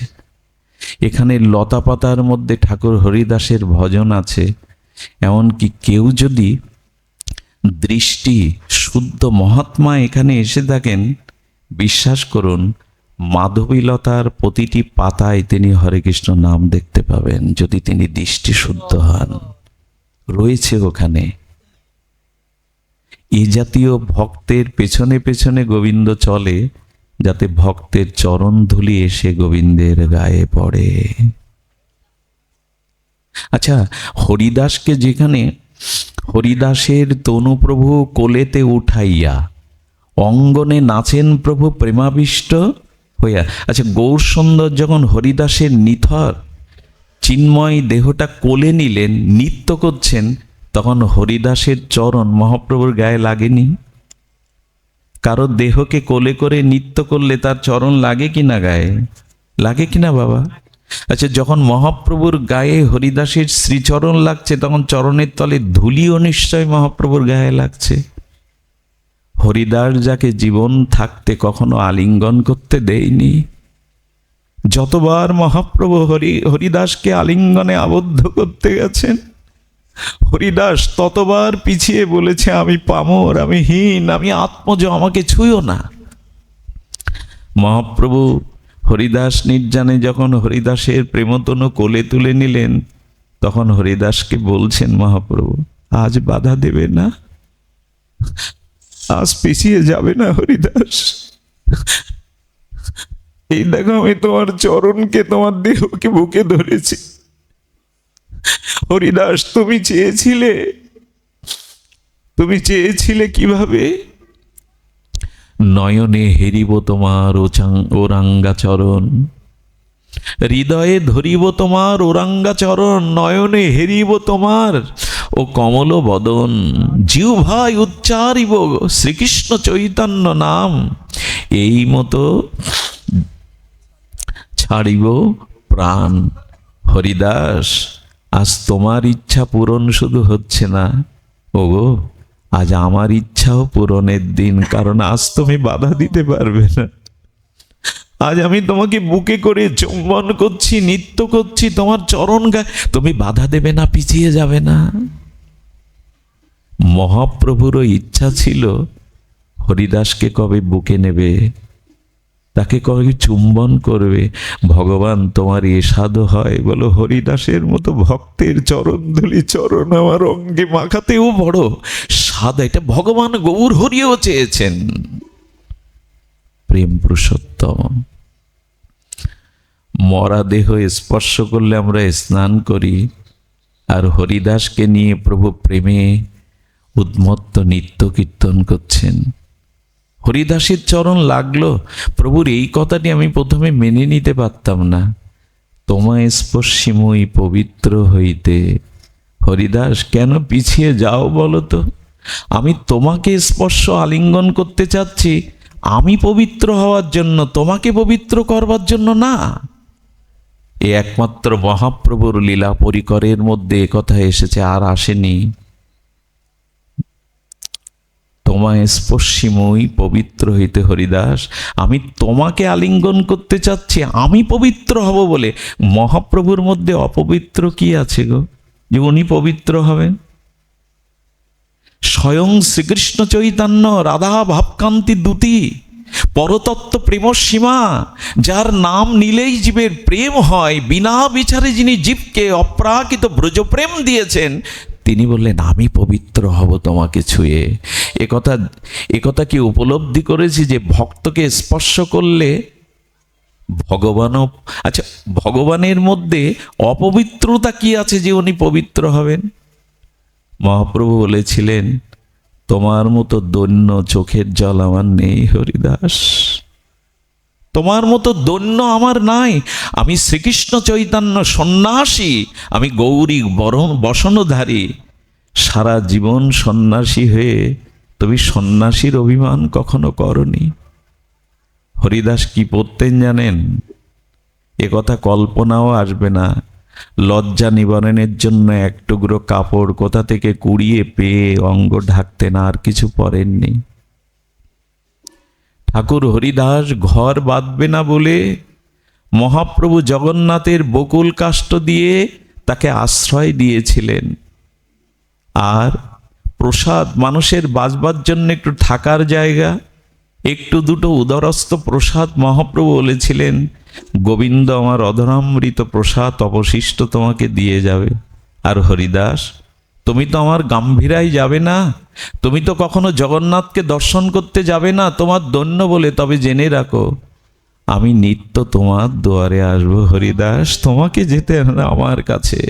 এখানে লতা পাতার মধ্যে ঠাকুর হরিদাসের ভজন আছে। এমনকি কেউ যদি দৃষ্টি শুদ্ধ মহাত্মা এখানে এসে থাকেন, বিশ্বাস করুন মাধবীলতার প্রতিটি পাতায় তিনি হরে কৃষ্ণ নাম দেখতে পাবেন, যদি তিনি দৃষ্টি শুদ্ধ হন। রয়েছে ওখানে। এই জাতীয় ভক্তের পেছনে পেছনে গোবিন্দ চলে, যাতে ভক্তের চরণ ধুলি এসে গোবিন্দের গায়ে পড়ে। আচ্ছা, হরিদাসকে যেখানে হরিদাসের তনু প্রভু কোলেতে উঠাইয়া অঙ্গনে নাচেন প্রভু প্রেমাবিষ্ট হইয়া। আচ্ছা, গৌর সুন্দর যখন হরিদাসের নিথর চিন্ময় দেহটা কোলে নিলেন, নৃত্য করছেন, তখন হরিদাসের চরণ মহাপ্রভুর গায়ে লাগেনি? কারো দেহকে কোলে করে নৃত্য করলে তার চরণ লাগে কিনা গায়ে? লাগে কিনা বাবা? আচ্ছা, যখন মহাপ্রভুর গায়ে হরিদাসের শ্রীচরণ লাগছে, তখন চরণের তলে ধুলিও নিশ্চয় মহাপ্রভুর গায়ে লাগছে। হরিদাস যাকে জীবন থাকতে কখনো আলিঙ্গন করতে দেয়নি, যতবার মহাপ্রভু হরিদাসকে আলিঙ্গনে আবদ্ধ করতে গেছেন, হরিদাস ততবার পিছিয়ে বলেছে, আমি পামর, আমি হীন, আমি আত্মজ, আমাকে ছুঁয়ো না। মহাপ্রভু হরিদাস নির্জানে যখন হরিদাসের প্রেমতনু কোলে তুলে নিলেন, তখন হরিদাসকে বলছেন মহাপ্রভু, আজ বাধা দেবে না, আজ পিছিয়ে যাবে না হরিদাস। এই দেখো, আমি তোমার চরণকে, তোমার দেহকে বুকে ধরেছি। হরিদাস, তুমি চেয়েছিলে কিভাবে? নয়নে হেরিব তোমার ওরাঙ্গা চরণ, হৃদয়ে ধরিব তোমার ওরাঙ্গা চরণ, নয়নে হেরিব তোমার ও কমল বদন, জিহ্বায় উচ্চারিব শ্রীকৃষ্ণ চৈতন্য নাম, এই মতো ছাড়িব প্রাণ। হরিদাস, আজ তোমার ইচ্ছা পূরণ শুধু হচ্ছে না, ওগো আজ আমার ইচ্ছাও পূরণের দিন, কারণ আজ তুমি বাধা দিতে পারবে না। আজ আমি তোমাকে বুকে করে চুম্বন করছি, নৃত্য করছি, তোমার চরণ গায়ে, তুমি বাধা দেবে না, পিছিয়ে যাবে না। মহাপ্রভুরও ইচ্ছা ছিল হরিদাসকে কবে বুকে নেবে, তাকে কবে চুম্বন করবে। ভগবান তোমার এ সাধু হয় বলো, হরিদাসের মতো ভক্তের চরণধুলি চরণ আমার অঙ্গে মাখাতেও বড় স্বাদ। এটা ভগবান গৌর হরিও চেয়েছেন। প্রেম পুরুষোত্তম। মরা দেহ স্পর্শ করলে আমরা স্নান করি, আর হরিদাসকে নিয়ে প্রভু প্রেমে উন্মত্ত নিত্য কীর্তন করছেন। হরিদাসের চরণ লাগলো। প্রভুর এই কথাটি আমি প্রথমে মেনে নিতে পারতাম না। তোমায় স্পর্শিময়ী পবিত্র হইতে। হরিদাস, কেন পিছিয়ে যাও বলো তো? আমি তোমাকে স্পর্শ আলিঙ্গন করতে চাচ্ছি, আমি পবিত্র হওয়ার জন্য, তোমাকে পবিত্র করবার জন্য না। এ একমাত্র মহাপ্রভুর লীলা পরিকরের মধ্যে একথা এসেছে, আর আসেনি। তোমায় স্পর্শিময়ী পবিত্র হইতে হরিদাস, আমি তোমাকে আলিঙ্গন করতে চাচ্ছি, আমি পবিত্র হব বলে। মহাপ্রভুর মধ্যে অপবিত্র কি আছে গো, যে উনি পবিত্র হবেন? স্বয়ং শ্রীকৃষ্ণ চৈতন্য, রাধা ভাবকান্তি দ্যুতি, পরতত্ত্ব প্রেম সীমা, যার নাম নিলেই জীবের প্রেম হয়, বিনা বিচারে যিনি জীবকে অপ্রাকৃত ব্রজপ্রেম দিয়েছেন, তিনি বললেন আমি পবিত্র হব তোমাকে ছুঁয়ে। একথা কি উপলব্ধি করেছি যে ভক্তকে স্পর্শ করলে ভগবানও, আচ্ছা ভগবানের মধ্যে অপবিত্রতা কি আছে যে উনি পবিত্র হবেন? মহাপ্রভু বলেছিলেন, তোমার মতো দৈন্য চোখের জল আমার নেই হরিদাস, তোমার মতো দৈন্য আমার নাই। আমি শ্রীকৃষ্ণ চৈতন্য সন্ন্যাসী, আমি গৌরী বসনধারী। সারা জীবন সন্ন্যাসী হয়ে তুমি সন্ন্যাসীর অভিমান কখনো করনি। হরিদাস কি পড়তেন জানেন? এ কথা কল্পনাও আসবে না। লজ্জা নিবারণের জন্য এক টুকরো কাপড় কোথা থেকে কুড়িয়ে পেয়ে অঙ্গ ঢাকতেন, আর কিছু পরেননি। ঠাকুর হরিদাস ঘর বাঁধবে না বলে মহাপ্রভু জগন্নাথের বকুল কাষ্ঠ দিয়ে তাকে আশ্রয় দিয়েছিলেন। আর প্রসাদ, মানুষের বাঁচবার জন্য একটু থাকার জায়গা, একটু দুটো উদরস্থ প্রসাদ, মহাপ্রভু বলেছিলেন গোবিন্দ আমার অধরামৃত প্রসাদ অবশিষ্ট তোমাকে দিয়ে যাবে। আর হরিদাস, তুমি তো আমার গাম্ভীরায় যাবে না, তুমি তো কখনো জগন্নাথকে দর্শন করতে যাবে না তোমার দৈন্য বলে। তবে জেনে রাখো, আমি নিত্য তোমার দুয়ারে আসবো হরিদাস, তোমাকে যেতে হবে আমার কাছে।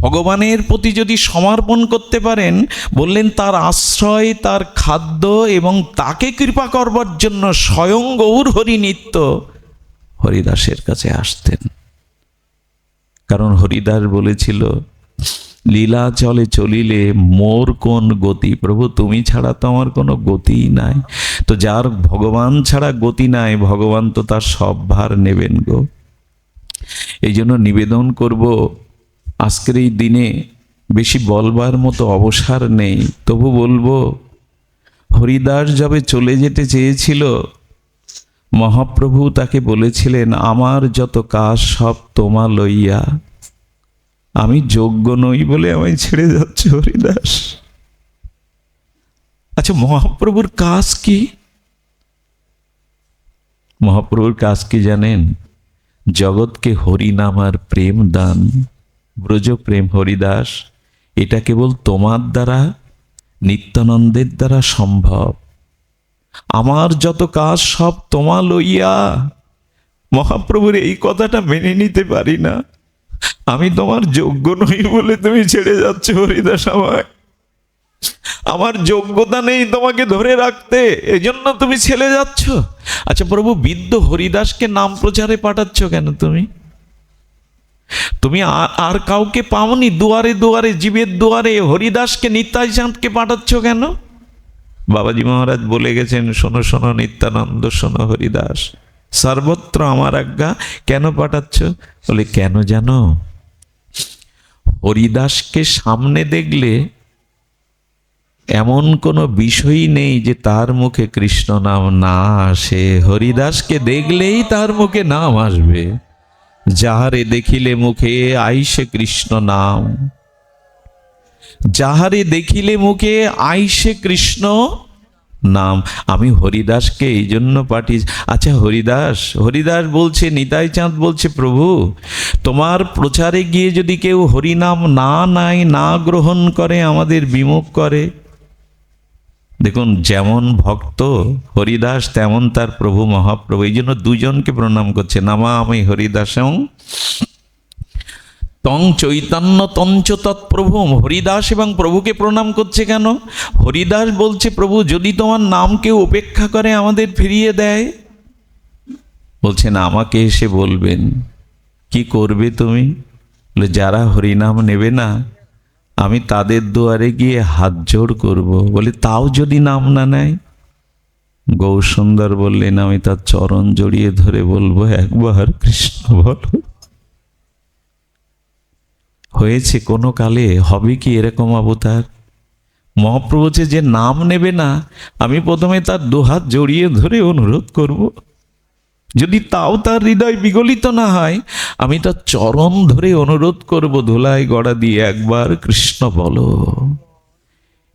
ভগবানের প্রতি যদি সমর্পণ করতে পারেন, বললেন তার আশ্রয়, তার খাদ্য এবং তাকে কৃপা করবার জন্য স্বয়ং গৌর হরি নিত্য হরিদাসের কাছে আসতেন। কারণ হরিদাস বলেছিল, লীলা চলে চলিলে মোর কোন গতি? প্রভু তুমি ছাড়া তো আমার কোনো গতিই নাই। তো যার ভগবান ছাড়া গতি নাই, ভগবান তো তার সব ভার নেবেন গো। এই জন্য নিবেদন করব, আজকের এই দিনে বেশি বলবার মতো অবসর নেই, তবু বলবো, হরিদাস যবে চলে যেতে চেয়েছিল, মহাপ্রভু তাকে বলেছিলেন আমার যত কাজ সব তোমা লইয়া, আমি যোগ্য নই বলে আমায় ছেড়ে যাচ্ছে হরিদাস। আচ্ছা মহাপ্রভুর কাজ কি? মহাপ্রভুর কাজ কি জানেন? জগৎকে হরিনাম আর প্রেম দান, ব্রজ প্রেম। হরিদাস, এটা কেবল তোমার দ্বারা, নিত্যানন্দের দ্বারা সম্ভব। আমার যত কাজ সব তোমা লইয়া। মহাপ্রভুর এই কথাটা মেনে নিতে পারি না। আমি তোমার যোগ্য নই বলে তুমি ছেড়ে যাচ্ছ হরিদাস আমায়। আমার যোগ্যতা নেই তোমাকে ধরে রাখতে, এজন্য তুমি ছেড়ে যাচ্ছ। আচ্ছা প্রভু, বৃদ্ধ হরিদাসকে নাম প্রচারে পাঠাচ্ছ কেন? তুমি আর কাউকে পাওনি? দুয়ারে দুয়ারে, জীবের দুয়ারে হরিদাসকে, নিতাই চাঁদকে পাঠাচ্ছ কেন? বাবাজি মহারাজ বলে গেছেন, শোনো শোনো নিত্যানন্দ, শোনো হরিদাস, সর্বত্র আমার আজ্ঞা। কেন পাঠাচ্ছ? বলে কেন জানো? হরিদাসকে সামনে দেখলে এমন কোনো বিষয়ই নেই যে তার মুখে কৃষ্ণ নাম না আসে। হরিদাসকে দেখলেই তার মুখে নাম আসবে। যাহারে দেখিলে মুখে আইসে কৃষ্ণ নাম। যাহারে দেখিলে মুখে আইসে কৃষ্ণ নাম। আমি হরিদাসকে এই জন্য পাঠিয়েছি। আচ্ছা, হরিদাস বলছে, নিতাই চাঁদ বলছে, প্রভু তোমার প্রচারে গিয়ে যদি কেউ হরিনাম না গ্রহণ করে, আমাদের বিমুখ করে। দেখুন, যেমন ভক্ত হরিদাস তেমন তার প্রভু মহাপ্রভু। এই জন্য দুজনকে প্রণাম করছে। নামামি হরিদাসং তং চৈতন্য তঞ্চ তৎপ্রভু। হরিদাস এবং প্রভুকে প্রণাম করছে কেন? হরিদাস বলছে, প্রভু যদি তোমার নাম কেউ উপেক্ষা করে, আমাদের ফিরিয়ে দেয়। বলছেন আমাকে এসে বলবেন কি করবে তুমি? বলে যারা হরিনাম নেবে না, আমি তাদের দুয়ারে গিয়ে হাত জোড় করব। বলে তাও যদি নাম না নেয়? গৌরসুন্দর বললেন, আমি তার চরণ জড়িয়ে ধরে বলবো, একবার কৃষ্ণ বলো। হয়েছে কোনো কালে, হবে কি এরকম অবতার? মহাপ্রভু যে নাম নেবে না, আমি প্রথমে তার দুহাত জড়িয়ে ধরে অনুরোধ করব। যদি তাও তার হৃদয় বিগলিত না হয়, আমি তার চরণ ধরে অনুরোধ করব, ধুলায় গড়া দিয়ে একবার কৃষ্ণ বলো।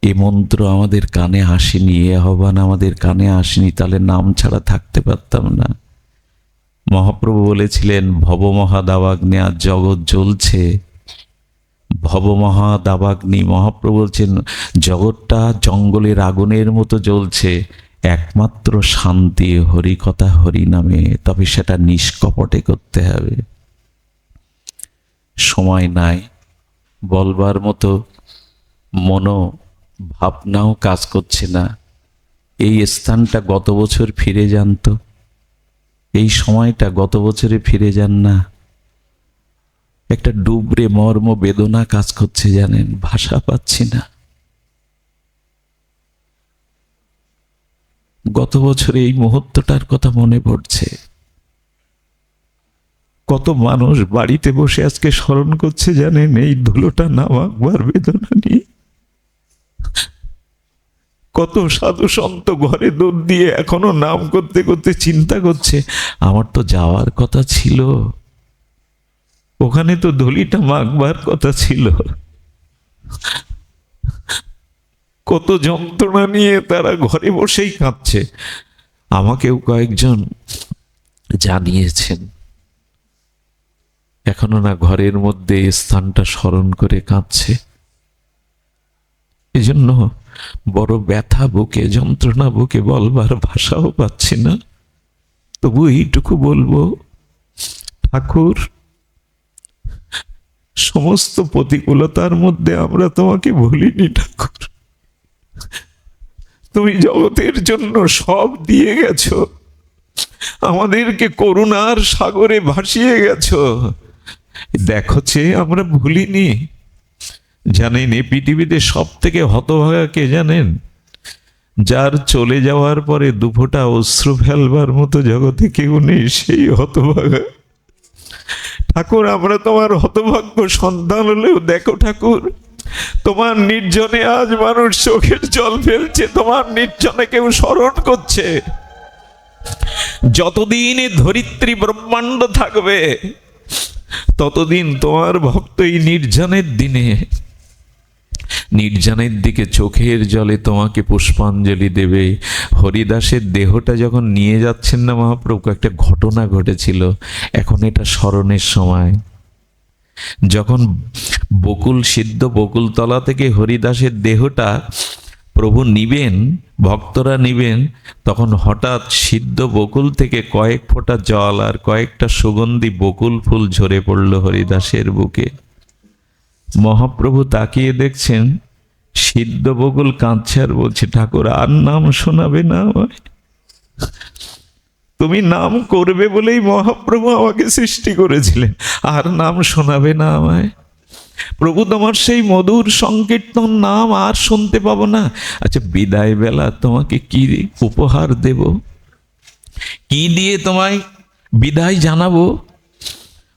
এ মন্ত্র আমাদের কানে আসেনি, এ আহ্বান আমাদের কানে আসেনি, তাহলে নাম ছাড়া থাকতে পারতাম না। মহাপ্রভু বলেছিলেন, ভবমহাদাবাগ্নে আজ জগৎ জ্বলছে। ভবমহাদাবাগ্নি, মহাপ্রভু বলছেন জগৎটা জঙ্গলের আগুনের মতো জ্বলছে। একমাত্র শান্তি হরিকথা, হরি নামে। তবে সেটা নিষ্কপটে করতে হবে। সময় নাই, বলবার মতো মনো ভাবনাও কাজ করছে না। এই স্থানটা গত বছর ফিরে যান তো, এই সময়টা গত বছরে ফিরে যান না। একটা ডুবরে মর্ম বেদনা কাজ করছে, জানেন, ভাষা পাচ্ছি না। গত বছরে এই মুহূর্তটার কথা মনে পড়ছে। কত মানুষ বাড়িতে বসে আজকে স্মরণ করছে, জানেন, এই ধুলোটা নামাবার বেদনা নিয়ে। কত সাধু সন্ত ঘরে দৌড় দিয়ে এখনো নাম করতে করতে চিন্তা করছে, আমার তো যাওয়ার কথা ছিল, ওখানে তো ধুলিটা মাখবার কথা ছিল। কত যন্ত্রণা নিয়ে তারা ঘরে বসেই কাঁদছে। আমাকেও কয়েকজন জানিয়েছেন, এখনো না ঘরের মধ্যে স্থানটা স্মরণ করে কাঁদছে। এজন্য বড় ব্যথা বুকে, যন্ত্রণা বুকে, বলবার ভাষাও পাচ্ছি না। তবু এইটুকু বলবো, ঠাকুর, সমস্ত প্রতিকূলতার মধ্যে আমরা তোমাকে ভুলিনি ঠাকুর। তুমি জগতের জন্য সব দিয়ে গেছো, আমাদেরকে করুণার সাগরে ভাসিয়ে গেছো। দেখো আমরা ভুলিনি। জানেন, এই পৃথিবীতে সব থেকে হতভাগা কে জানেন? যার চলে যাওয়ার পরে দুফোঁটা অশ্রু ফেলবার মতো জগতে কেউ নেই, সেই হতভাগা। ঠাকুর, আমরা তোমার হতভাগ্য সন্তান হলেও দেখো ঠাকুর, তোমার নির্জনে আজ মানুষ চোখের জল ফেলছে, তোমার নির্জনে কেউ স্মরণ করছে। যতদিন এ ধরিত্রী ব্রহ্মাণ্ড থাকবে, ততদিন তোমার ভক্ত এই নির্জনের দিনে, নির্জনের দিকে চোখের জলে তোমাকে পুষ্পাঞ্জলি দেবে। হরিদাসের দেহটা যখন নিয়ে যাচ্ছেন না মহাপ্রভু, একটা ঘটনা ঘটেছিল, এখন এটা স্মরণের সময়। যখন বকুল সিদ্ধ বকুলতলা থেকে হরিদাসের দেহটা প্রভু নিবেন, ভক্তরা নিবেন, তখন হঠাৎ সিদ্ধ বকুল থেকে কয়েক ফোঁটা জল আর কয়েকটা সুগন্ধি বকুল ফুল ঝরে পড়ল হরিদাসের বুকে। মহাপ্রভু তাকিয়ে দেখছেন সিদ্ধ বকুল কাঁদছে আর বলছে, ঠাকুর আর নাম শোনাবে না আমায়? তুমি নাম করবে বলেই মহাপ্রভু আমাকে সৃষ্টি করেছিলেন, আর নাম শোনাবে না আমায়? প্রভু, তোমার সেই মধুর সংকীর্তন নাম আর শুনতে পাবো না। আচ্ছা, বিদায় বেলা তোমাকে কি উপহার দেব, কি দিয়ে তোমায় বিদায় জানাবো?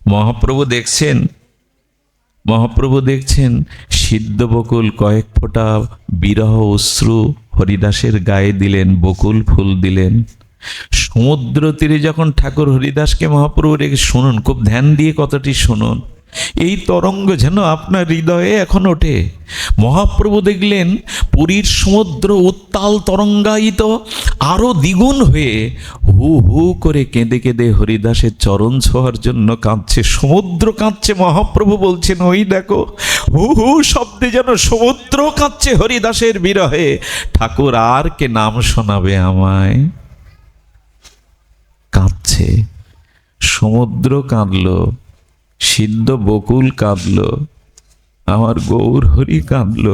মহাপ্রভু দেখছেন সিদ্ধ বকুল কয়েক ফোঁটা বিরহ অশ্রু হরিদাসের গায়ে দিলেন, বকুল ফুল দিলেন। সমুদ্র তীরে যখন ঠাকুর হরিদাসকে মহাপ্রভু রেখে, শুনুন, খুব ধ্যান দিয়ে কতটি শুনুন, এই তরঙ্গ যেন আপনার হৃদয়ে এখন ওঠে। মহাপ্রভু দেখলেন পুরীর সমুদ্র উত্তাল তরঙ্গায়িত আরো দ্বিগুণ হয়ে হু হু করে কেঁদে কেঁদে হরিদাসের চরণ ছোঁয়ার জন্য কাঁদছে। সমুদ্র কাঁদছে। মহাপ্রভু বলছেন, ওই দেখো হু হু শব্দে যেন সমুদ্র কাঁদছে হরিদাসের বিরহে। ঠাকুর আর কে নাম শোনাবে আমায়? কাঁদছে। সমুদ্র কাঁদল, সিদ্ধ বকুল কাঁদল, আমার গৌর হরি কাঁদল,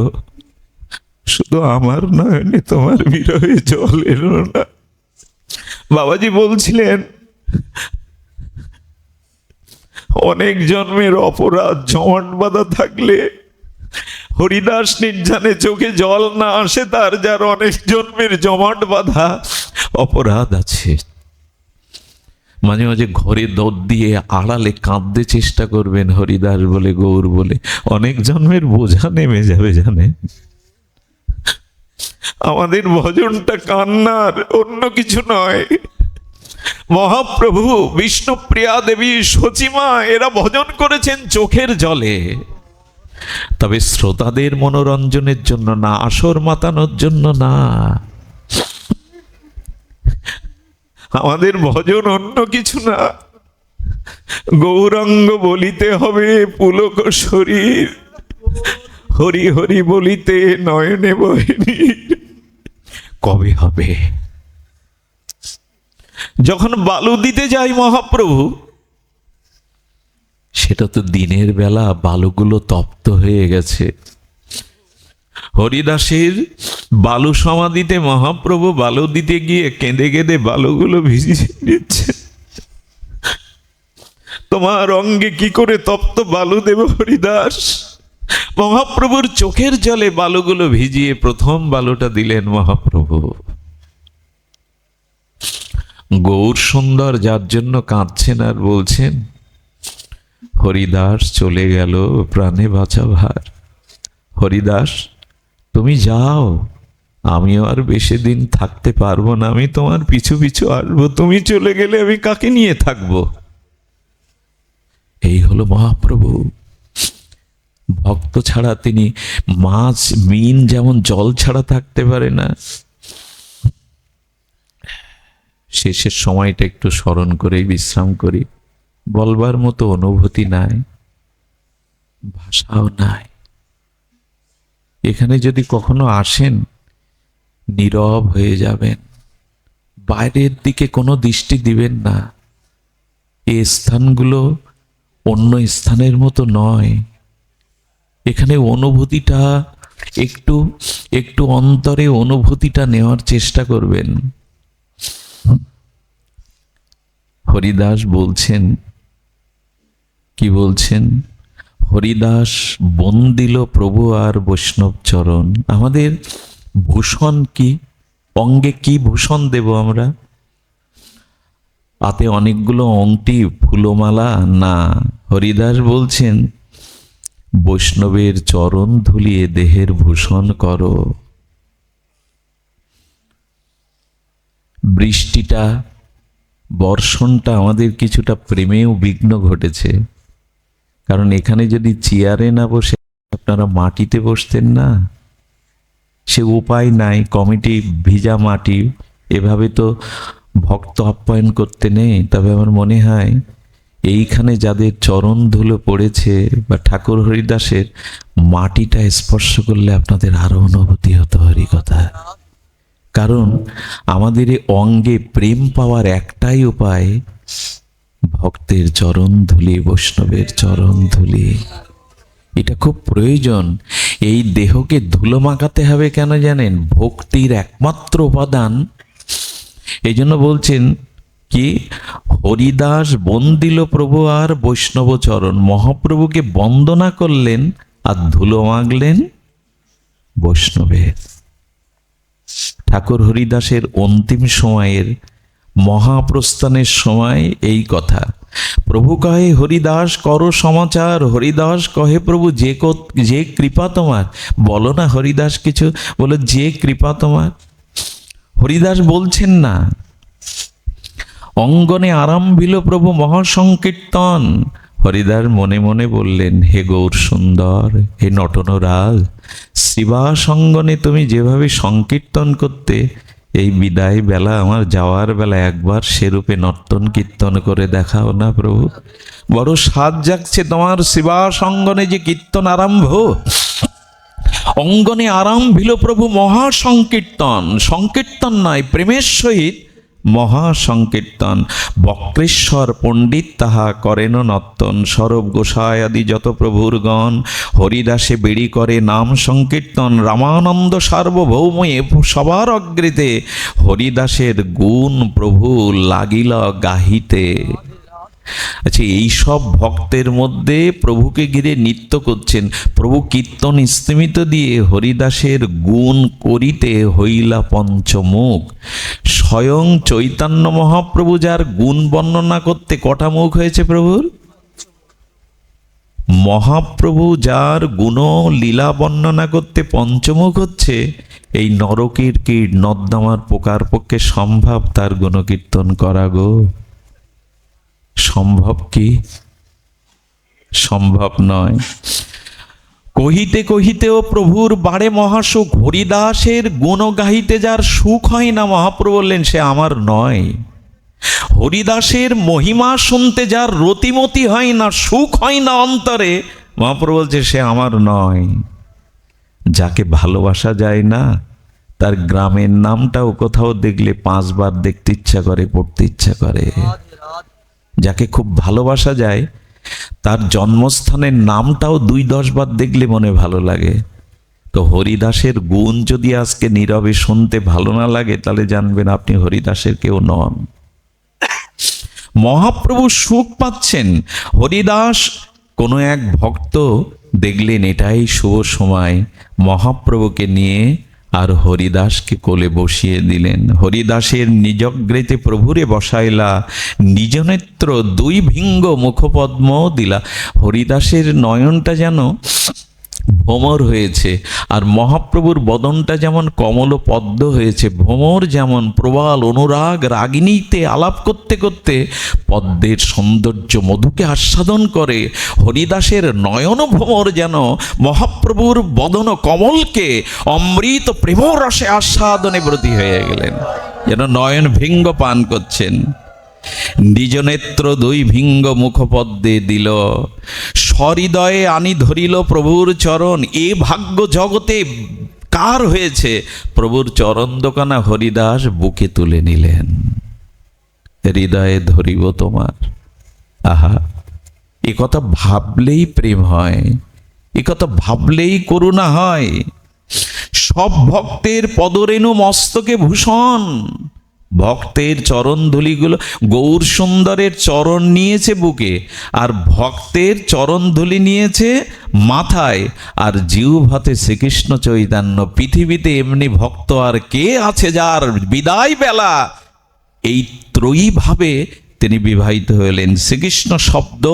শুধু আমার নয়নে তোমার বিরহে জল এলো না। বাবাজি বলছিলেন, অনেক জন্মের অপরাধ জমাট বাঁধা থাকলে হরিদাস নির্জানে চোখে জল না আসে তার, যার অনেক জন্মের জমাট বাঁধা অপরাধ আছে। মাঝে মাঝে ঘরে দৌড় দিয়ে আড়ালে কাঁদতে চেষ্টা করবেন, হরিদাস বলে গৌর বলে, অনেক জন্মের বোঝা নেমে যাবে। জানে, আমাদের ভজনটা কান্নার, অন্য কিছু নয়। মহাপ্রভু, বিষ্ণুপ্রিয়া দেবী, সচিমা এরা ভজন করেছেন চোখের জলে, তবে শ্রোতাদের মনোরঞ্জনের জন্য না, আসর মাতানোর জন্য না। আমাদের ভজন অন্য কিছু না। গৌরাঙ্গ বলিতে হবে পুলক শরীর, হরি হরি বলিতে নয়নে বহিনী। কবে হবে? যখন বালু দিতে যাই মহাপ্রভু, সেটা তো দিনের বেলা, বালুগুলো তপ্ত হয়ে গেছে। হরিদাসের বালু সমাধিতে মহাপ্রভু বালু দিতে গিয়ে কেঁদে কেঁদে বালুগুলো ভিজিয়ে নিচ্ছে। তোমার অঙ্গে কি করে তপ্ত বালু দেব হরিদাস? মহাপ্রভুর চোখের জলে বালুগুলো ভিজিয়ে প্রথম বালুটা দিলেন মহাপ্রভু। গৌর সুন্দর যার জন্য কাঁদছেন আর বলছেন, হরিদাস চলে গেল প্রাণে বাঁচা ভার। হরিদাস তুমি যাও, আমিও আর বেশি দিন থাকতে পারবো না, আমি তোমার পিছু পিছু আসবো। তুমি চলে গেলে আমি কাকে নিয়ে থাকবো? এই হলো মহাপ্রভু। ভক্ত ছাড়া তিনি, মাছ মিন যেমন জল ছাড়া থাকতে পারে না। শেষের সময়টা একটু স্মরণ করে বিশ্রাম করি। বলবার মতো অনুভূতি নাই, ভাষাও নাই। এখানে যদি কখনো আসেন, নীরব হয়ে যাবেন, বাইরের দিকে কোনো দৃষ্টি দিবেন না। এই স্থানগুলো অন্য স্থানের মতো নয়। এখানে অনুভূতিটা একটু একটু অন্তরে অনুভূতিটা নেওয়ার চেষ্টা করবেন। হরিদাস বলছেন, কি বলছেন? হরিদাস বন্দিল প্রভু আর বৈষ্ণব চরণ। আমাদের ভূষণ কি? অঙ্গে কি ভূষণ দেব আমরা? হাতে অনেকগুলো অংটি, ফুলমালা না। হরিদাস বলছেন, বৈষ্ণবের চরণ ধুলিয়ে দেহের ভূষণ করো। বৃষ্টিটা, বর্ষণটা আমাদের কিছুটা প্রেমেও বিঘ্ন ঘটেছে। কারণ এখানে যদি চেয়ারে না বসে আপনারা মাটিতে বসতেন না, সে উপায় নাই। কমিটি ভিজা মাটি, এভাবে তো ভক্ত আপ্যায়ন করতে নেই। তবে আমার মনে হয় এইখানে যাদের চরণ ধুলো পড়েছে বা ঠাকুর হরিদাসের মাটিটা স্পর্শ করলে আপনাদের আরো অনুভূতি হতো হরি কথা। কারণ আমাদের এই অঙ্গে প্রেম পাওয়ার একটাই উপায়, ভক্তের চরণ ধুলি, বৈষ্ণবের চরণ ধুলি। এটা খুব প্রয়োজন। এই দেহকে ধুলো মাখাতে হবে কেন জানেন? ভক্তির একমাত্র উপাদান। এই জন্য বলছেন কি, হরিদাস বন্দিল প্রভু আর বৈষ্ণব চরণ। মহাপ্রভুকে বন্দনা করলেন আর ধুলো মাখলেন বৈষ্ণবের। ঠাকুর হরিদাসের অন্তিম সময়ের মহাপ্রস্থানের সময় এই কথা। প্রভু কহে হরিদাস করো সমাচার। হরিদাস কহে প্রভু যে কৃপা তোমার। বলো না হরিদাস কিছু, বলে যে কৃপা তোমার। হরিদাস বলছেন না, অঙ্গনে আরম্ভিল প্রভু মহাসংকীর্তন। হরিদাস মনে মনে বললেন, হে গৌর সুন্দর, হে নটনরাজ, শিবাসঙ্গনে তুমি যেভাবে সংকীর্তন করতে, এই বিদায় বেলা, আমার যাওয়ার বেলা একবার সেরূপে নর্তন কীর্তন করে দেখাও না প্রভু। বড় স্বাদ জাগছে তোমার শিবাসঙ্গনে যে কীর্তন আরম্ভ। অঙ্গনে আরম্ভিল প্রভু মহাসংকীর্তন, সংকীর্তন নয়, প্রেমের সহিত মহাসংকীর্তন। বক্রেশ্বর পণ্ডিত তাহা করেন নর্তন, সরব গোসাই আদি যত প্রভুর গণ, হরিদাসে বেড়ি করে নাম সংকীর্তন। রামানন্দ সার্বভৌময়ে সবার অগ্রেতে, হরিদাসের গুণ প্রভু লাগিল গাহিতে। আচ্ছা, এই সব ভক্তের মধ্যে প্রভুকে ঘিরে নৃত্য করছেন। প্রভু কীর্তন স্তিমিত দিয়ে হরিদাসের গুণ করিতে হইলা পঞ্চমুখ। স্বয়ং চৈতন্য মহাপ্রভু যার গুণ বর্ণনা করতে কটা মুখ হয়েছে প্রভুর? মহাপ্রভু যার গুণ লীলা বর্ণনা করতে পঞ্চমুখ হচ্ছে, এই নরকের কীট নর্দমার পোকার পক্ষে সম্ভব তার গুণকীর্তন করা গো? সম্ভব কি? সম্ভব নয়। কহিতে কহিতেও প্রভুর বাড়ে মহাসুখ। হরিদাসের গুণ গাহিতে যার সুখ হয় না, মহাপ্রভু বললেন সে আমার নয়। হরিদাসের মহিমা শুনতে যার রতিমতি হয় না, সুখ হয় না অন্তরে, মহাপ্রভু বলছে সে আমার নয়। যাকে ভালোবাসা যায় না, তার গ্রামের নামটাও কোথাও দেখলে 5 বার দেখতে ইচ্ছা করে, পড়তে ইচ্ছা করে। যাকে খুব ভালোবাসা যায়, তার জন্মস্থানের নামটাও 2-10 বার দেখলে মনে ভালো লাগে। তো হরিদাসের গুণ যদি আজকে নীরবে শুনতে ভালো না লাগে, তাহলে জানবেন আপনি হরিদাসের কেউ নন। মহাপ্রভু সুখ পাচ্ছেন। হরিদাস কোনো এক ভক্ত দেখলেন এটাই শুভ সময়, মহাপ্রভুকে নিয়ে আর হরিদাসকে কোলে বসিয়ে দিলেন। হরিদাসের নিজগ্রেতে প্রভুরে বসাইলা, নিজ নেত্র 2 ভিঙ্গ মুখপদ্ম দিলা। হরিদাসের নয়নটা যেন ভ্রমর হয়েছে, আর মহাপ্রভুর বদনটা যেমন কমল পদ্ম হয়েছে। ভ্রমর যেমন প্রবাল অনুরাগ রাগিনীতে আলাপ করতে করতে পদ্মের সৌন্দর্য মধুকে আস্বাদন করে, হরিদাসের নয়ন ভ্রমর যেন মহাপ্রভুর বদন কমলকে অমৃত প্রেমরসে আস্বাদনে ব্রতী হয়ে গেলেন, যেন নয়ন ভিঙ্গ পান করছেন। নিজ নেত্র 2 ভিঙ্গ মুখপদ্মে দিল, সহৃদয়ে আনি ধরিল প্রভুর চরণ। এ ভাগ্য জগতে কার হয়েছে? প্রভুর চরণ দোকানা হরিদাস বুকে তুলে নিলেন। হৃদয়ে ধরিব তোমার। আহা, এ কথা ভাবলেই প্রেম হয়, এ কথা ভাবলেই করুণা হয়। সব ভক্তের পদরেণু মস্তকে ভূষণ, ভক্তের চরণ ধুলিগুলো, গৌর সুন্দরের চরণ নিয়েছে বুকে, আর ভক্তের চরণ ধুলি নিয়েছে মাথায়, আর জিহ্বাতে শ্রীকৃষ্ণ চৈতন্য। পৃথিবীতে এমনি ভক্ত আর কে আছে যার বিদায় বেলা এই ত্রয়ী ভাবে তিনি বিবাহিত হলেন। শ্রীকৃষ্ণ শব্দ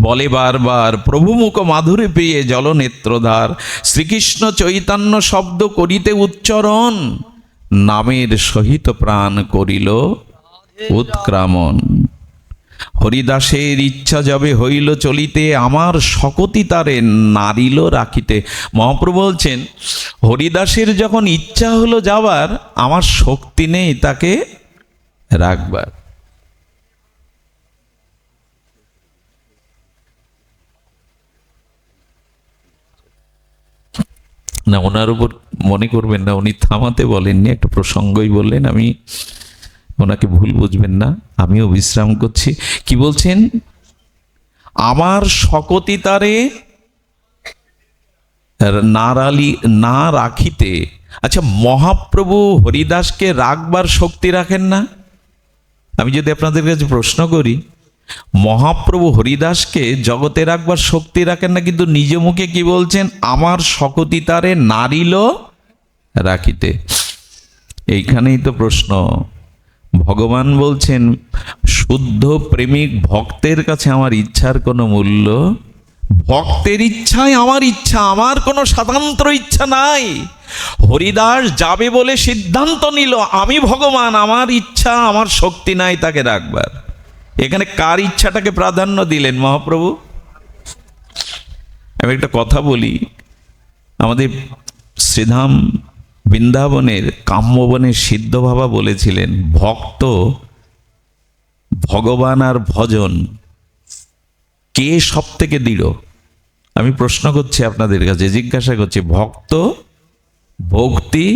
বলে বারবার, প্রভু মুখ মাধুরী পেয়ে জলনেত্রধার। শ্রীকৃষ্ণ চৈতন্য শব্দ করিতে উচ্চারণ, নামের সহিত প্রাণ করিল উৎক্রামণ। হরিদাসের ইচ্ছা যবে হইল চলিতে, আমার শকতি তারে নারিল রাখিতে। মহাপ্রভু বলছেন, হরিদাসের যখন ইচ্ছা হলো যাবার, আমার শক্তি নেই তাকে রাখবার। না, ওনার উপর মনে করবেন না, উনি থামাতে বলেননি, একটা প্রসঙ্গই বললেন, আমি ওনাকে ভুল বুঝবেন না, আমিও বিশ্রাম করছি। কি বলছেন? আমার শকতি তারে না রাখিতে। আচ্ছা, মহাপ্রভু হরিদাসকে রাখবার শক্তি রাখেন না? আমি যদি আপনাদের কাছে প্রশ্ন করি, মহাপ্রভু হরিদাসকে জগতে রাখবার শক্তি রাখেন না, কিন্তু নিজ মুখে কি বলছেন? আমার শকতি তারে নারিল রাখিতে। এইখানেই তো প্রশ্ন। ভগবান বলছেন, শুদ্ধ প্রেমিক ভক্তের কাছে আমার ইচ্ছার কোনো মূল্য, ভক্তের ইচ্ছাই আমার ইচ্ছা, আমার কোনো স্বতন্ত্র ইচ্ছা নাই। হরিদাস যাবে বলে সিদ্ধান্ত নিল, আমি ভগবান, আমার ইচ্ছা, আমার শক্তি নাই তাকে রাখবার। এখানে কার ইচ্ছাটাকে প্রাধান্য দিলেন মহাপ্রভু? আমি একটা কথা বলি, আমাদের শ্রীধাম বৃন্দাবনের কাম্যবনের সিদ্ধ বাবা বলেছিলেন, ভক্ত, ভগবান আর ভজন কে সব থেকে দৃঢ়? আমি প্রশ্ন করছি আপনাদের কাছে, জিজ্ঞাসা করছি, ভক্ত, ভক্তি,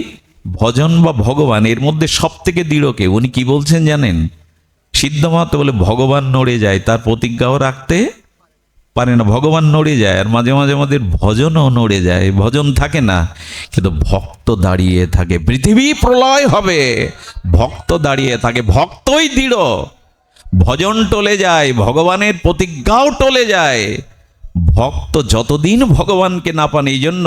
ভজন বা ভগবান, এর মধ্যে সব থেকে দৃঢ় কে? উনি কি বলছেন জানেন? সিদ্ধ মাহাতো বলে ভগবান নড়ে যায়, তার প্রতিজ্ঞাও রাখতে পারে না, ভগবান নড়ে যায়। আর মাঝে মাঝে আমাদের ভজনও নড়ে যায়, ভজন থাকে না, কিন্তু ভক্ত দাঁড়িয়ে থাকে। পৃথিবী প্রলয় হবে, ভক্ত দাঁড়িয়ে থাকে, ভক্তই দৃঢ়। ভজন টলে যায়, ভগবানের প্রতিজ্ঞাও টলে যায়। ভক্ত যতদিন ভগবানকে না পান, এই জন্য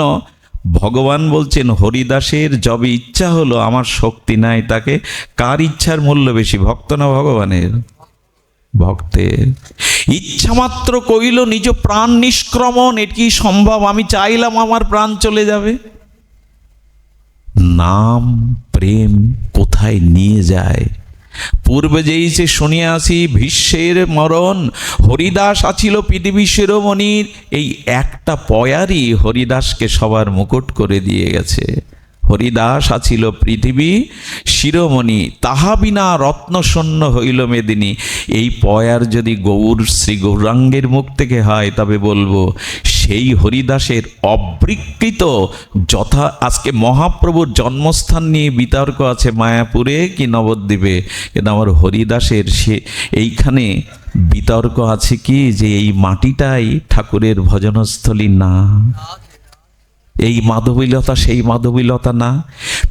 ভগবান বলছেন হরিদাসের যবে ইচ্ছা হলো, আমার শক্তি নাই, তাকে কার ইচ্ছার মূল্য বেশি, ভক্ত না ভগবানের? ভক্তের। ইচ্ছা মাত্র কইল নিজ প্রাণ নিষ্ক্রমণ, এটি সম্ভব? আমি চাইলাম আমার প্রাণ চলে যাবে। নাম প্রেম কোথায় নিয়ে যায়? পূর্বে যেই সে শুনিয়াছি ভীষ্মের মরণ, হরিদাস আছিল পৃথিবী শিরোমণির। এই একটা পয়ারই হরিদাসকে সবার মুকুট করে দিয়ে গেছে। হরিদাস আছিল পৃথিবী শিরোমণি, তাহা বিনা রত্নশূন্য হইল মেদিনী। এই পয়ার যদি গৌর শ্রী গৌরাঙ্গের মুখ থেকে হয়, তবে বলবো সেই হরিদাসের অবৃকৃত যথা। আজকে মহাপ্রভুর জন্মস্থান নিয়ে বিতর্ক আছে মায়াপুরে কি নবদ্বীপে, কিন্তু আমার হরিদাসের সে এইখানে বিতর্ক আছে কি যে এই মাটিটাই ঠাকুরের ভজনস্থলী না, এই মাধবীলতা সেই মাধবীলতা না।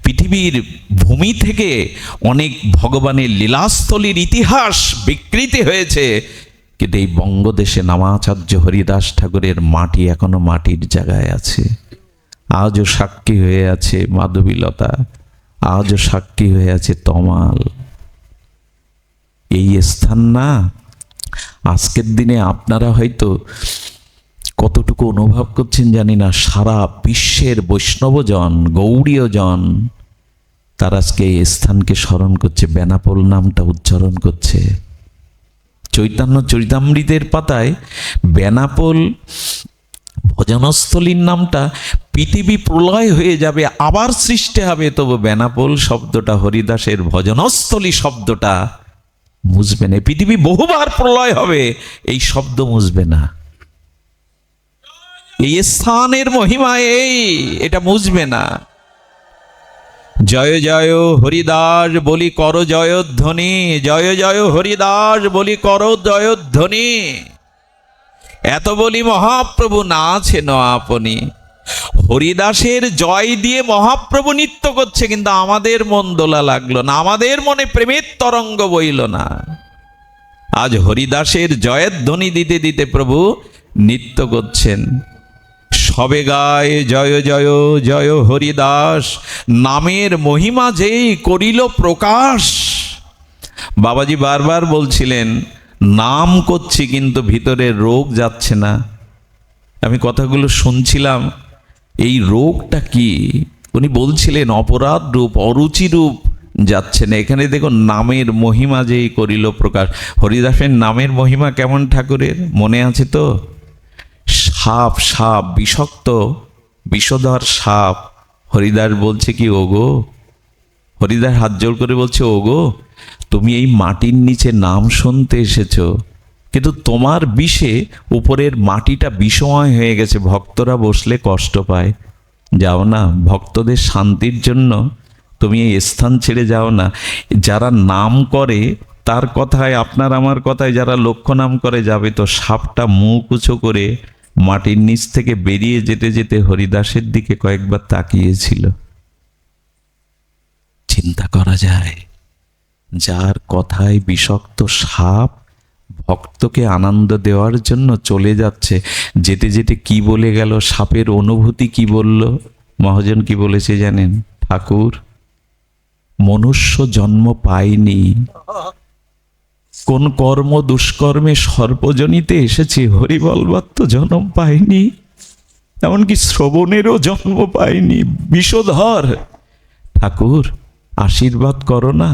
পৃথিবীর ভূমি থেকে অনেক ভগবানের লীলাস্থলীর ইতিহাস বিকৃতি হয়েছে, কিন্তু এই বঙ্গদেশে নামাচার্য হরিদাস ঠাকুরের মাটি এখনো মাটির জায়গায় আছে, আজও সাক্ষী হয়ে আছে মাধবীলতা, আজও সাক্ষী হয়ে আছে তমাল। এই স্থান না, আজকের দিনে আপনারা হয়তো কতটুকু অনুভব করছেন জানি না, সারা বিশ্বের বৈষ্ণবজন, গৌড়ীয়জন, তারা আজকে এই স্থানকে স্মরণ করছে, বেনাপোল নামটা উচ্চারণ করছে। চৈতন্য চরিতামৃতের পাতায় বেনাপোল ভজনস্থলীর নামটা, পৃথিবী প্রলয় হয়ে যাবে, আবার সৃষ্টি হবে, তবু বেনাপোল শব্দটা, হরিদাসের ভজনস্থলী শব্দটা মুছবে না। পৃথিবী বহুবার প্রলয় হবে, এই শব্দ মুছবে না। এই স্থানের মহিমা এই, এটা মুছবে না। জয় জয় হরিদাস বলি কর জয়ধ্বনি, জয় জয় হরিদাস বলি কর জয়ধ্বনি। এত বলি মহাপ্রভু না আছেন আপনি। হরিদাসের জয় দিয়ে মহাপ্রভু নৃত্য করছে, কিন্তু আমাদের মন দোলা লাগলো না, আমাদের মনে প্রেমের তরঙ্গ বইল না। আজ হরিদাসের জয়ের ধ্বনি দিতে দিতে প্রভু নৃত্য করছেন। সবে গায় জয় জয় জয় হরিদাস, নামের মহিমা যেই করিল প্রকাশ। বাবাজি বারবার বলছিলেন নাম করছি কিন্তু ভিতরে রোগ যাচ্ছে না। আমি কথাগুলো শুনছিলাম, এই রোগটা কি? উনি বলছিলেন অপরাধ রূপ, অরুচি রূপ যাচ্ছে না। এখানে দেখুন নামের মহিমা যেই করিল প্রকাশ। হরিদাসের নামের মহিমা কেমন ঠাকুরের মনে আছে তো? সাপ, সাপ বিষাক্ত বিষধর সাপ। হরিদাস বলছে কি, ওগো, হরিদাস হাত জোড় করে বলছে, ওগো তুমি এই মাটির নিচে নাম শুনতে এসেছো, কিন্তু তোমার বিষে উপরের মাটিটা বিষময় হয়ে গেছে, ভক্তরা বসলে কষ্ট পায়। যাও না, ভক্তদের শান্তির জন্য তুমি এই স্থান ছেড়ে যাও না। যারা নাম করে তার কথায়, আপনার আমার কথায়, যারা লক্ষ্য নাম করে যাবে, তো সাপটা মুখ উঁচু করে মাটির নিচ থেকে বেরিয়ে যেতে যেতে হরিদাসের দিকে কয়েকবার তাকিয়েছিল। চিন্তা করা যায়, যার কথায় বিষাক্ত সাপ ভক্তকে আনন্দ দেওয়ার জন্য চলে যাচ্ছে, যেতে যেতে কি বলে গেল, সাপের অনুভূতি কি বলল? মহাজন কি বলেছে জানেন? ঠাকুর মনুষ্য জন্ম পায়নি, কোন কর্ম দুষ্কর্মে সর্বজনিতে এসেছে, হরিবলবার তো জন্ম পায়নি, এমনকি শ্রবণেরও জন্ম পায়নি। বিষধর ঠাকুর আশীর্বাদ করো না,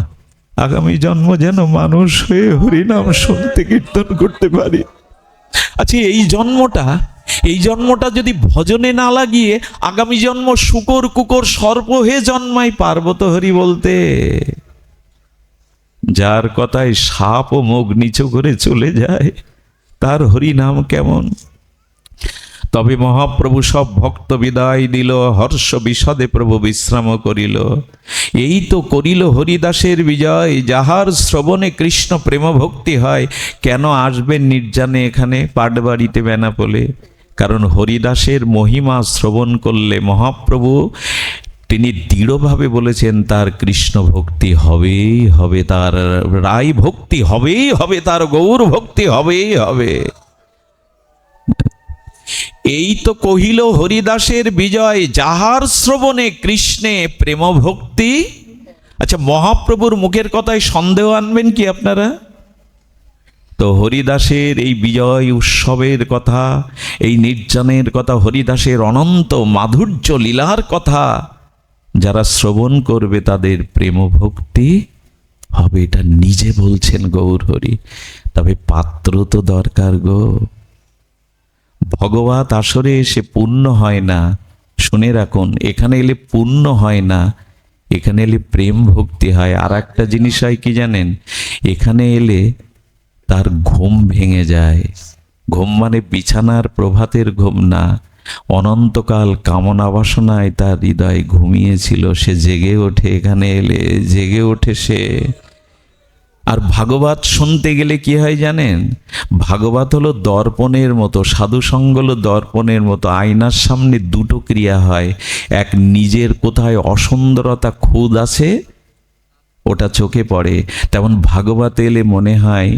আগামী জন্ম যেন মানুষ হয়ে হরিনাম শুনতে কীর্তন করতে পারি। আচ্ছা, এই জন্মটা যদি ভজনে না লাগিয়ে আগামী জন্ম শুকর কুকুর সর্প হয়ে জন্মাই, পারবো তো হরি বলতে? যার কথায় সাপ ও মুখ নিচু করে চলে যায়, তার হরি নাম কেমন? তবে মহাপ্রভু সব ভক্ত বিদায় দিল, হর্ষ বিষাদে প্রভু বিশ্রাম করিল। এই তো করিল হরিদাসের বিজয়, যাহার শ্রবণে কৃষ্ণ প্রেম ভক্তি হয়। কেন আসবেন নির্জানে এখানে পাটবাড়িতে বেনাপোলে? কারণ হরিদাসের মহিমা শ্রবণ করলে মহাপ্রভু তিনি দৃঢ়ভাবে বলেছেন তার কৃষ্ণ ভক্তি হবেই হবে, তার রায় ভক্তি হবেই হবে, তার গৌর ভক্তি হবেই হবে। এই তো কহিল হরিদাসের বিজয়, যাহার শ্রবণে কৃষ্ণে প্রেম ভক্তি। আচ্ছা, মহাপ্রভুর মুখের কথায় সন্দেহ আনবেন কি আপনারা? তো হরিদাসের এই বিজয় উৎসবের কথা, এই নির্জনের কথা, হরিদাসের অনন্ত মাধুর্য লীলার কথা যারা শ্রবণ করবে তাদের প্রেম ভক্তি হবে, এটা নিজে বলছেন গৌর হরি। তবে পাত্র তো দরকার গো। ভগবত আসরে এসে পূর্ণ হয় না, শুনে রাখুন, এখানে এলে পূর্ণ হয় না, এখানে এলে প্রেম ভক্তি হয়। আর একটা জিনিস হয় কি জানেন? এখানে এলে তার ঘুম ভেঙে যায়। ঘুম মানে বিছানার প্রভাতের ঘুম না, অনন্তকাল কামনা বাসনায় তার হৃদয় ঘুমিয়েছিল, সে জেগে ওঠে এখানে এলে, জেগে ওঠে সে। আর ভাগবত শুনতে গেলে কি হয় জানেন? ভাগবত হলো দর্পণের মতো, সাধুসঙ্গ হলো দর্পণের মতো। আয়নার সামনে দুটো ক্রিয়া হয়, এক নিজের কোথায় অসুন্দরতা খুদ আছে ওটা চোখে পড়ে, তেমন ভাগবত এলে মনে হয়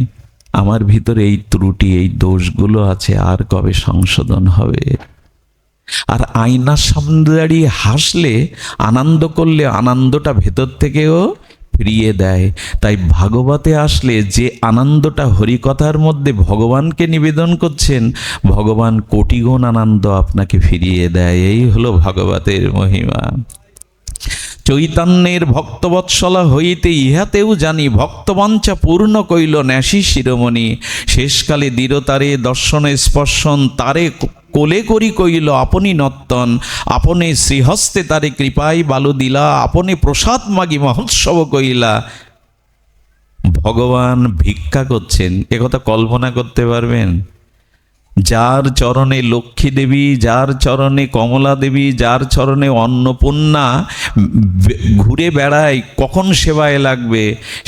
আমার ভিতরে এই ত্রুটি, এই দোষগুলো আছে, আর কবে সংশোধন হবে। আর আয়নার সামনে দাঁড়িয়ে হাসলে, আনন্দ করলে আনন্দটা ভেতর থেকেও ফিরিয়ে দেয়। তাই ভাগবতে আসলে যে আনন্দটা হরিকথার মধ্যে ভগবানকে নিবেদন করছেন, ভগবান কোটিগুণ আনন্দ আপনাকে ফিরিয়ে দেয়। এই হলো ভাগবতের মহিমা। চৈতন্যের ভক্তবৎসলা হইতে ইহাতেও জানি, ভক্তবাঞ্ছা পূর্ণ কইল ন্যাসী শিরোমণি। শেষকালে দৃঢ়তারে দর্শনে স্পর্শন, তারে কোলে করি কইল আপনি নর্তন। আপনি শ্রীহস্তে তারে কৃপায় বালু দিলা, আপনি প্রসাদ মাগি মহোৎসব কইলা। ভগবান ভিক্ষা করছেন, একথা কল্পনা করতে পারবেন? যার চরণে লক্ষ্মী দেবী, যার চরণে কমলা দেবী, যার চরণে অন্নপূর্ণা ঘুরে বেড়ায় কখন সেবায় লাগবে,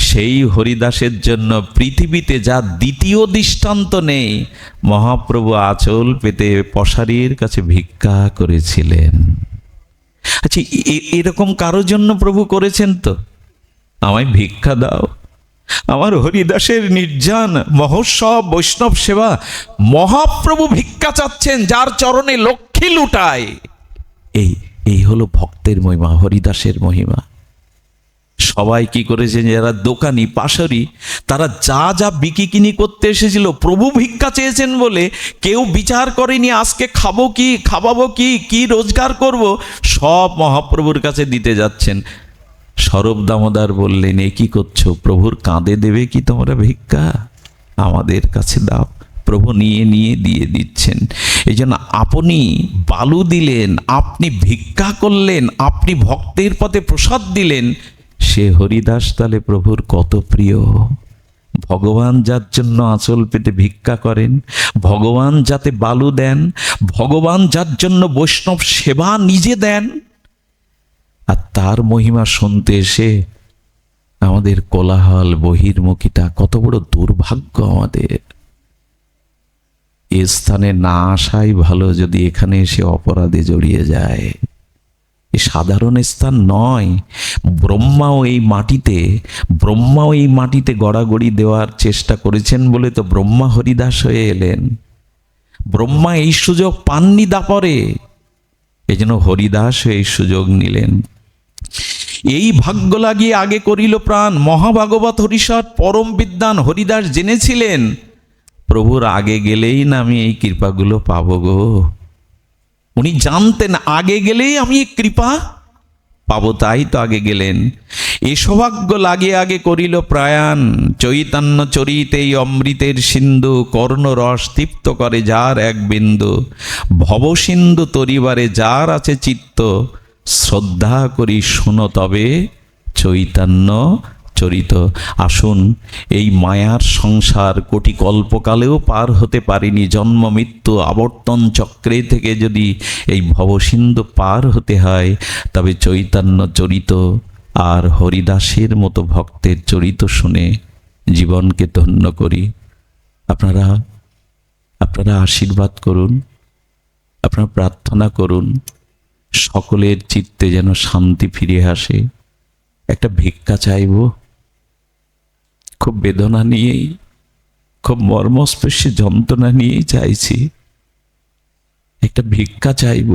সেই হরিদাসের জন্য পৃথিবীতে যা দ্বিতীয় দৃষ্টান্ত নেই, মহাপ্রভু আঁচল পেতে পশারির কাছে ভিক্ষা করেছিলেন। আচ্ছা, এরকম কারোর জন্য প্রভু করেছেন তো? আমায় ভিক্ষা দাও, আমার হরিদাসের নির্জন মহোৎসব বৈষ্ণব সেবা। মহাপ্রভু ভিক্ষা চাচ্ছেন যার চরণে লক্ষ্মী লুটায়। এই হলো ভক্তের মহিমা, হরিদাসের মহিমা। সবাই কি করেছেন? যারা দোকানি পাশরি, তারা যা যা বিকিকিনি করতে এসেছিল, প্রভু ভিক্ষা চেয়েছেন বলে কেউ বিচার করেনি আজকে খাবো কি, খাওয়াবো কি, কি রোজগার করব, সব মহাপ্রভুর কাছে দিতে যাচ্ছেন। স্বরূপ দামোদর বললেন, এ কি করছো? প্রভুর কাঁধে দেবে কি তোমরা ভিক্ষা? আমাদের কাছে দাও। প্রভু নিয়ে নিয়ে দিয়ে দিচ্ছেন। এই জন্য আপনি বালু দিলেন, আপনি ভিক্ষা করলেন, আপনি ভক্তের পথে প্রসাদ দিলেন, সে হরিদাস তাহলে প্রভুর কত প্রিয়। ভগবান যার জন্য আঁচল পেতে ভিক্ষা করেন, ভগবান যাতে বালু দেন, ভগবান যার জন্য বৈষ্ণব সেবা নিজে দেন, আর তার মহিমা শুনতে এসে আমাদের কোলাহল বহির্মুখিতা, কত বড় দুর্ভাগ্য আমাদের। এ স্থানে না আসাই ভালো, যদি এখানে এসে অপরাধে জড়িয়ে যায়। এ সাধারণ স্থান নয়। ব্রহ্মাও এই মাটিতে গড়াগড়ি দেওয়ার চেষ্টা করেছেন বলে তো ব্রহ্মা হরিদাস হয়ে এলেন। ব্রহ্মা এই সুযোগ পাননি দাপরে, এই জন্য হরিদাস এই সুযোগ নিলেন। এই ভাগ্য লাগিয়ে আগে করিল প্রাণ, মহাভাগবত হরিষাট পরম বিদ্বান হরিদাস জেনেছিলেন প্রভুর আগে গেলেই না আমি এই কৃপাগুলো পাবো গো। উনি জানতেন আগে গেলেই আমি এই কৃপা পাবো, তাই তো আগে গেলেন। এ সৌভাগ্য লাগিয়ে আগে করিল প্রয়াণ, চৈতন্য চরিতে এই অমৃতের সিন্ধু, কর্ণরস তৃপ্ত করে যার এক বিন্দু, ভবসিন্ধু তরিবারে যার আছে চিত্ত, শ্রদ্ধা করি শোনো তবে চৈতন্য চরিত। আসুন, এই মায়ার সংসার কোটি কল্পকালেও পার হতে পারিনি, জন্ম মৃত্যু আবর্তন চক্রে থেকে যদি এই ভবসিন্ধু পার হতে হয়, তবে চৈতন্য চরিত আর হরিদাসের মতো ভক্তের চরিত শুনে জীবনকে ধন্য করি। আপনারা আশীর্বাদ করুন, আপনারা প্রার্থনা করুন, সকলের চিত্তে যেন শান্তি ফিরে আসে। একটা ভিক্ষা চাইব, খুব বেদনা নিয়েই, খুব মর্মস্পর্শী যন্ত্রণা নিয়েই চাইছি। একটা ভিক্ষা চাইব,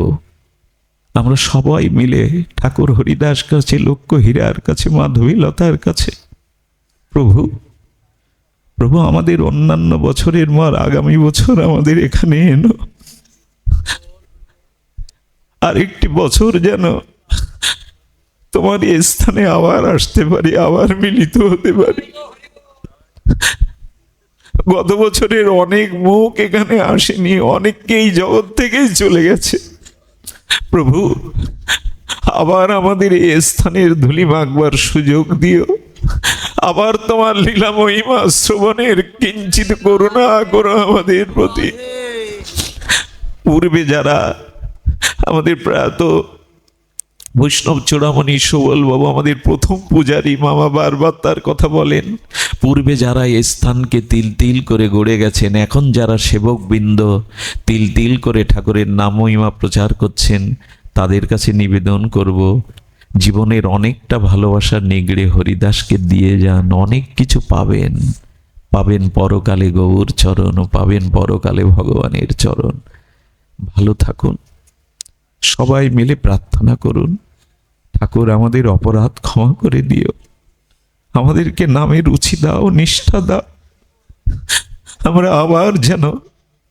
আমরা সবাই মিলে ঠাকুর হরিদাস কাছে, লক্ষ্য হীরার কাছে, মাধবীলতার কাছে, প্রভু আমাদের অন্যান্য বছরের মার আগামী বছর আমাদের এখানে এনো, আরেকটি বছর যেন তোমার এই স্থানে আবার আসতে পারি, আবার মিলিত হতে পারি। গত বছরের অনেক মুখ এখানে আসেনি, অনেককেই জগৎ থেকেই চলে গেছে। প্রভু, আবার আমাদের এই স্থানের ধুলি মাখবার সুযোগ দিও, আবার তোমার লীলা মহিমা শ্রবণের কিঞ্চিত করুণা করো আমাদের প্রতি। পূর্বে যারা আমাদের প্রয়াত বৈষ্ণব চূড়ামণি সুবল বাবু, আমাদের প্রথম পূজারী, মামা বারবার তার কথা বলেন, পূর্বে যারা এই স্থানকে তিল তিল করে গড়ে গেছেন, এখন যারা সেবকবৃন্দ তিল তিল করে ঠাকুরের নাম মহিমা প্রচার করছেন, তাদের কাছে নিবেদন করব, জীবনের অনেকটা ভালোবাসা নিগড়ে হরিদাসকে দিয়ে যান, অনেক কিছু পাবেন। পাবেন পরকালে গৌর চরণ, ও পাবেন পরকালে ভগবানের চরণ। ভালো থাকুন, সবাই মিলে প্রার্থনা করুন, ঠাকুর আমাদের অপরাধ ক্ষমা করে দিও, আমাদেরকে নামে রুচি দাও, নিষ্ঠা দাও, আমরা আবার যেন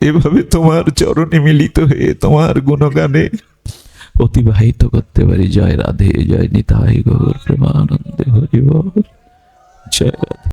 এভাবে তোমার চরণে মিলিত হয়ে তোমার গুণগানে অতিবাহিত করতে পারি। জয় রাধে, জয় নিতাই গৌর প্রেমানন্দে হরি বল, জয় রাধে।